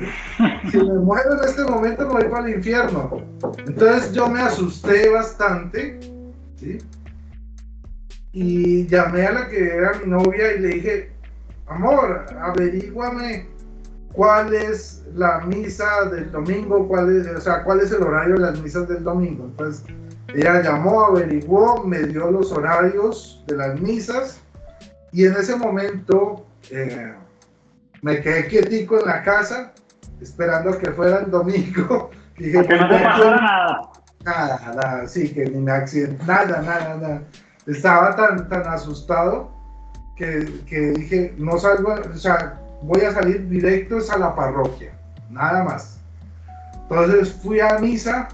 Si me muero en este momento, me voy para el infierno. Entonces yo me asusté bastante, ¿sí? Y llamé a la que era mi novia y le dije, amor, averíguame cuál es la misa del domingo, cuál es el horario de las misas del domingo. Entonces ella llamó, averiguó, me dio los horarios de las misas y en ese momento me quedé quietico en la casa esperando que fuera el domingo. Dije, que no te pasara nada. Nada, sí, que ni me accidente, nada. Estaba tan asustado que dije, no salgo, o sea, voy a salir directos a la parroquia, nada más. Entonces fui a misa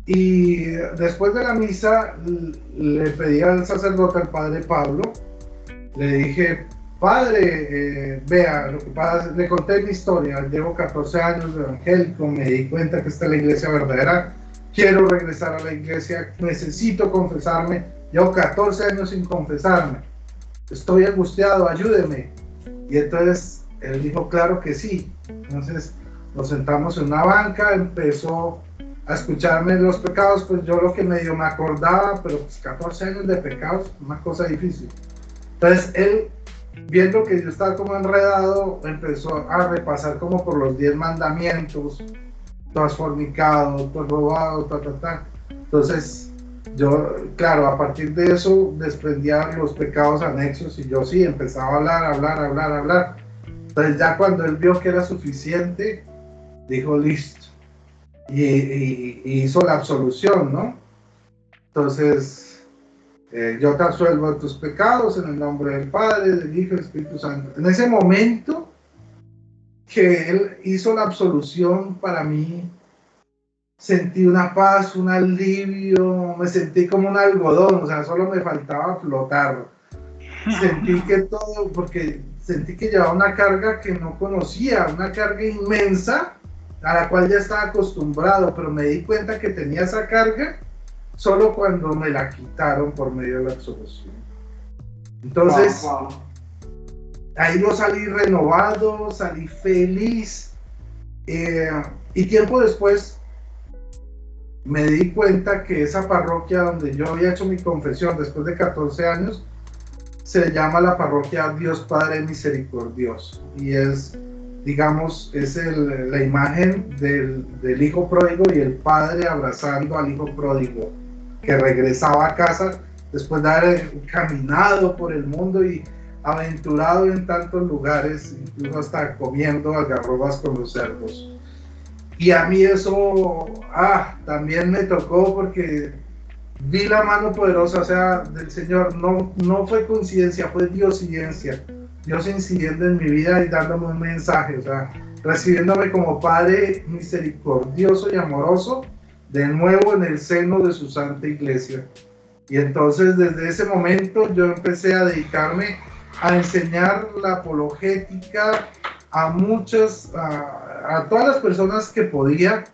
y después de la misa le pedí al sacerdote, al padre Pablo, le dije, padre, vea, lo que pasa, le conté mi historia, llevo 14 años de evangélico, me di cuenta que esta es la iglesia verdadera, quiero regresar a la iglesia, necesito confesarme, llevo 14 años sin confesarme, estoy angustiado, ayúdeme. Y entonces él dijo, claro que sí. Entonces nos sentamos en una banca, empezó a escucharme los pecados, pues yo lo que medio me acordaba, pero pues 14 años de pecados, una cosa difícil. Entonces él, viendo que yo estaba como enredado, empezó a repasar como por los 10 mandamientos, tú has fornicado, tú has robado, Entonces yo, claro, a partir de eso desprendía los pecados anexos y yo sí, empezaba a hablar. Entonces ya cuando él vio que era suficiente, dijo listo. Y hizo la absolución, ¿no? Entonces, yo te absuelvo de tus pecados en el nombre del Padre, del Hijo y del Espíritu Santo. En ese momento que él hizo la absolución, para mí sentí una paz, un alivio, me sentí como un algodón, o sea, solo me faltaba flotar. Sentí que todo, porque sentí que llevaba una carga que no conocía, una carga inmensa a la cual ya estaba acostumbrado, pero me di cuenta que tenía esa carga solo cuando me la quitaron por medio de la absolución. Entonces, ahí yo salí renovado, salí feliz, y tiempo después me di cuenta que esa parroquia donde yo había hecho mi confesión después de 14 años se llama la parroquia Dios Padre Misericordioso y es, digamos, es la imagen del hijo pródigo y el padre abrazando al hijo pródigo que regresaba a casa después de haber caminado por el mundo y aventurado en tantos lugares, incluso hasta comiendo algarrobas con los cerdos. Y a mí eso también me tocó porque vi la mano poderosa, o sea, del Señor. No fue coincidencia, fue diosidencia. Dios incidiendo en mi vida y dándome un mensaje, o sea, recibiéndome como Padre misericordioso y amoroso de nuevo en el seno de su Santa Iglesia. Y entonces desde ese momento yo empecé a dedicarme a enseñar la apologética a todas las personas que podía,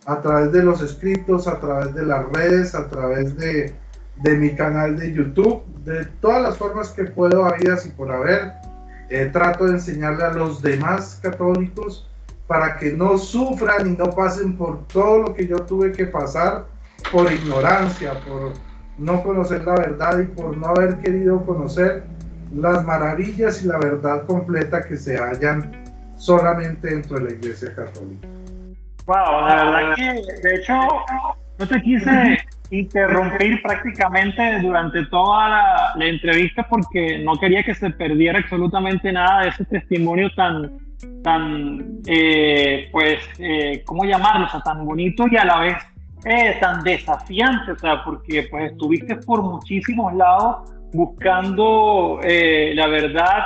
a través de los escritos, a través de las redes, a través de mi canal de YouTube, de todas las formas que puedo habidas y por haber. trato de enseñarle a los demás católicos para que no sufran y no pasen por todo lo que yo tuve que pasar por ignorancia, por no conocer la verdad y por no haber querido conocer las maravillas y la verdad completa que se hallan solamente dentro de la Iglesia Católica. Wow, la verdad que, de hecho, no te quise interrumpir prácticamente durante toda la entrevista porque no quería que se perdiera absolutamente nada de ese testimonio tan ¿cómo llamarlo? O sea, tan bonito y a la vez tan desafiante, o sea, porque pues estuviste por muchísimos lados buscando la verdad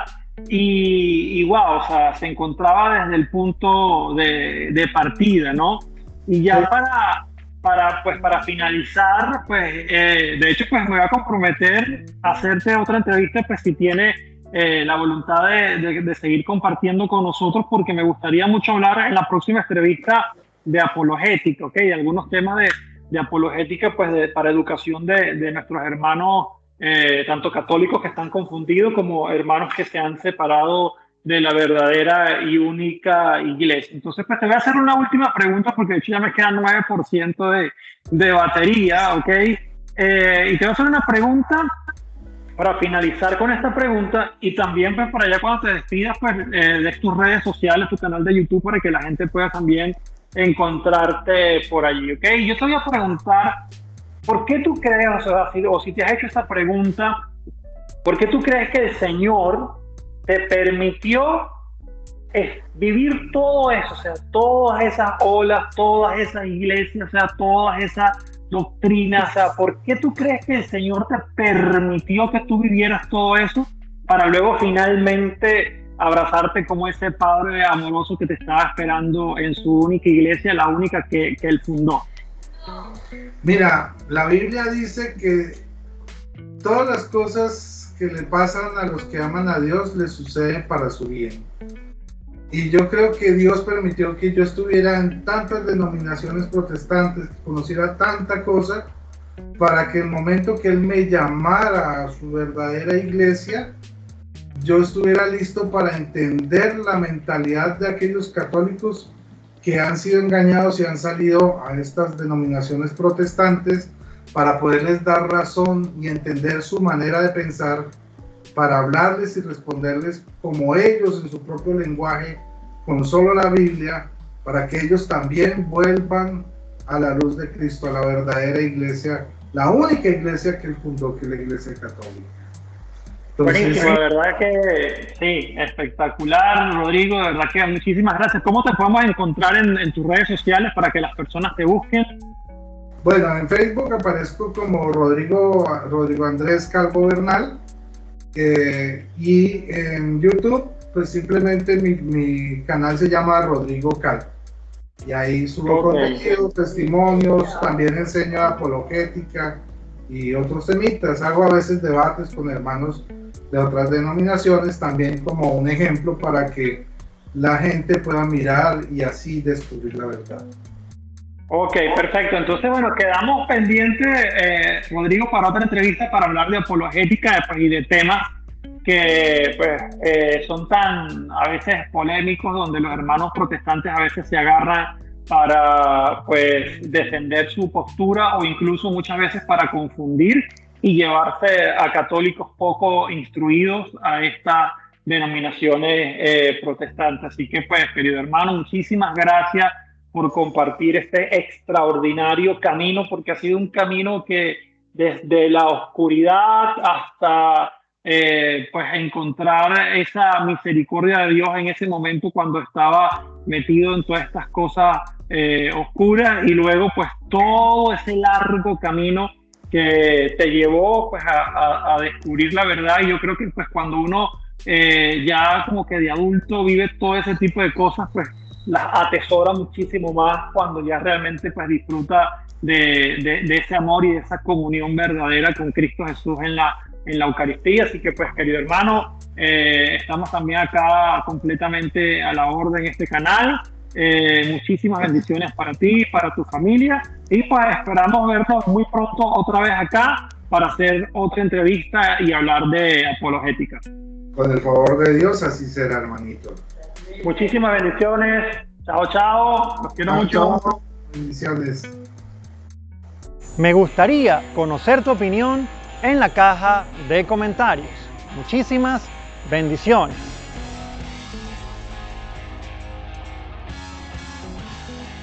y wow, o sea, se encontraba desde el punto de partida, ¿no? Y ya para finalizar, pues, de hecho, pues me voy a comprometer a hacerte otra entrevista, pues si tiene la voluntad de seguir compartiendo con nosotros, porque me gustaría mucho hablar en la próxima entrevista de apologética, ¿ok? De algunos temas de apologética, pues, para educación de nuestros hermanos, tanto católicos que están confundidos como hermanos que se han separado de la verdadera y única iglesia. Entonces, pues te voy a hacer una última pregunta porque de hecho ya me queda 9% de batería, ¿ok? Y te voy a hacer una pregunta para finalizar con esta pregunta y también pues para allá cuando te despidas, pues de tus redes sociales, tu canal de YouTube para que la gente pueda también encontrarte por allí, ¿ok? Yo te voy a preguntar, ¿por qué tú crees, o si te has hecho esta pregunta, ¿por qué tú crees que el Señor te permitió vivir todo eso? O sea, todas esas olas, todas esas iglesias, o sea, todas esas doctrinas, o sea, ¿por qué tú crees que el Señor te permitió que tú vivieras todo eso para luego finalmente abrazarte como ese Padre amoroso que te estaba esperando en su única iglesia, la única que Él fundó? Mira, la Biblia dice que todas las cosas que le pasan a los que aman a Dios les suceden para su bien. Y yo creo que Dios permitió que yo estuviera en tantas denominaciones protestantes, que conociera tanta cosa, para que el momento que Él me llamara a su verdadera iglesia, yo estuviera listo para entender la mentalidad de aquellos católicos que han sido engañados y han salido a estas denominaciones protestantes, para poderles dar razón y entender su manera de pensar, para hablarles y responderles como ellos en su propio lenguaje, con solo la Biblia, para que ellos también vuelvan a la luz de Cristo, a la verdadera iglesia, la única iglesia que Él fundó, que es la Iglesia Católica. Entonces, buenísimo, de verdad que sí, espectacular, Rodrigo, de verdad que muchísimas gracias. ¿Cómo te podemos encontrar en tus redes sociales para que las personas te busquen? Bueno, en Facebook aparezco como Rodrigo Andrés Calvo Bernal, y en YouTube pues simplemente mi canal se llama Rodrigo Calvo, y ahí subo contenido, testimonios, también enseño apologética y otros temitas. Hago a veces debates con hermanos de otras denominaciones también como un ejemplo para que la gente pueda mirar y así descubrir la verdad. Ok, perfecto. Entonces, bueno, quedamos pendientes, Rodrigo, para otra entrevista para hablar de apologética y de temas que pues, son tan a veces polémicos, donde los hermanos protestantes a veces se agarran para pues defender su postura o incluso muchas veces para confundir y llevarse a católicos poco instruidos a estas denominaciones protestantes. Así que pues, querido hermano, muchísimas gracias por compartir este extraordinario camino, porque ha sido un camino que desde la oscuridad hasta pues encontrar esa misericordia de Dios en ese momento cuando estaba metido en todas estas cosas oscuras, y luego pues todo ese largo camino que te llevó pues a descubrir la verdad. Y yo creo que pues cuando uno ya como que de adulto vive todo ese tipo de cosas, pues las atesora muchísimo más cuando ya realmente pues disfruta de ese amor y de esa comunión verdadera con Cristo Jesús en la Eucaristía. Así que pues, querido hermano, estamos también acá completamente a la orden en este canal. Muchísimas bendiciones para ti, para tu familia, y pues esperamos vernos muy pronto otra vez acá para hacer otra entrevista y hablar de apologética. Con el favor de Dios, así será, hermanito. Muchísimas bendiciones. Chao, chao. Los quiero mucho. Chao. Bendiciones. Me gustaría conocer tu opinión en la caja de comentarios. Muchísimas bendiciones.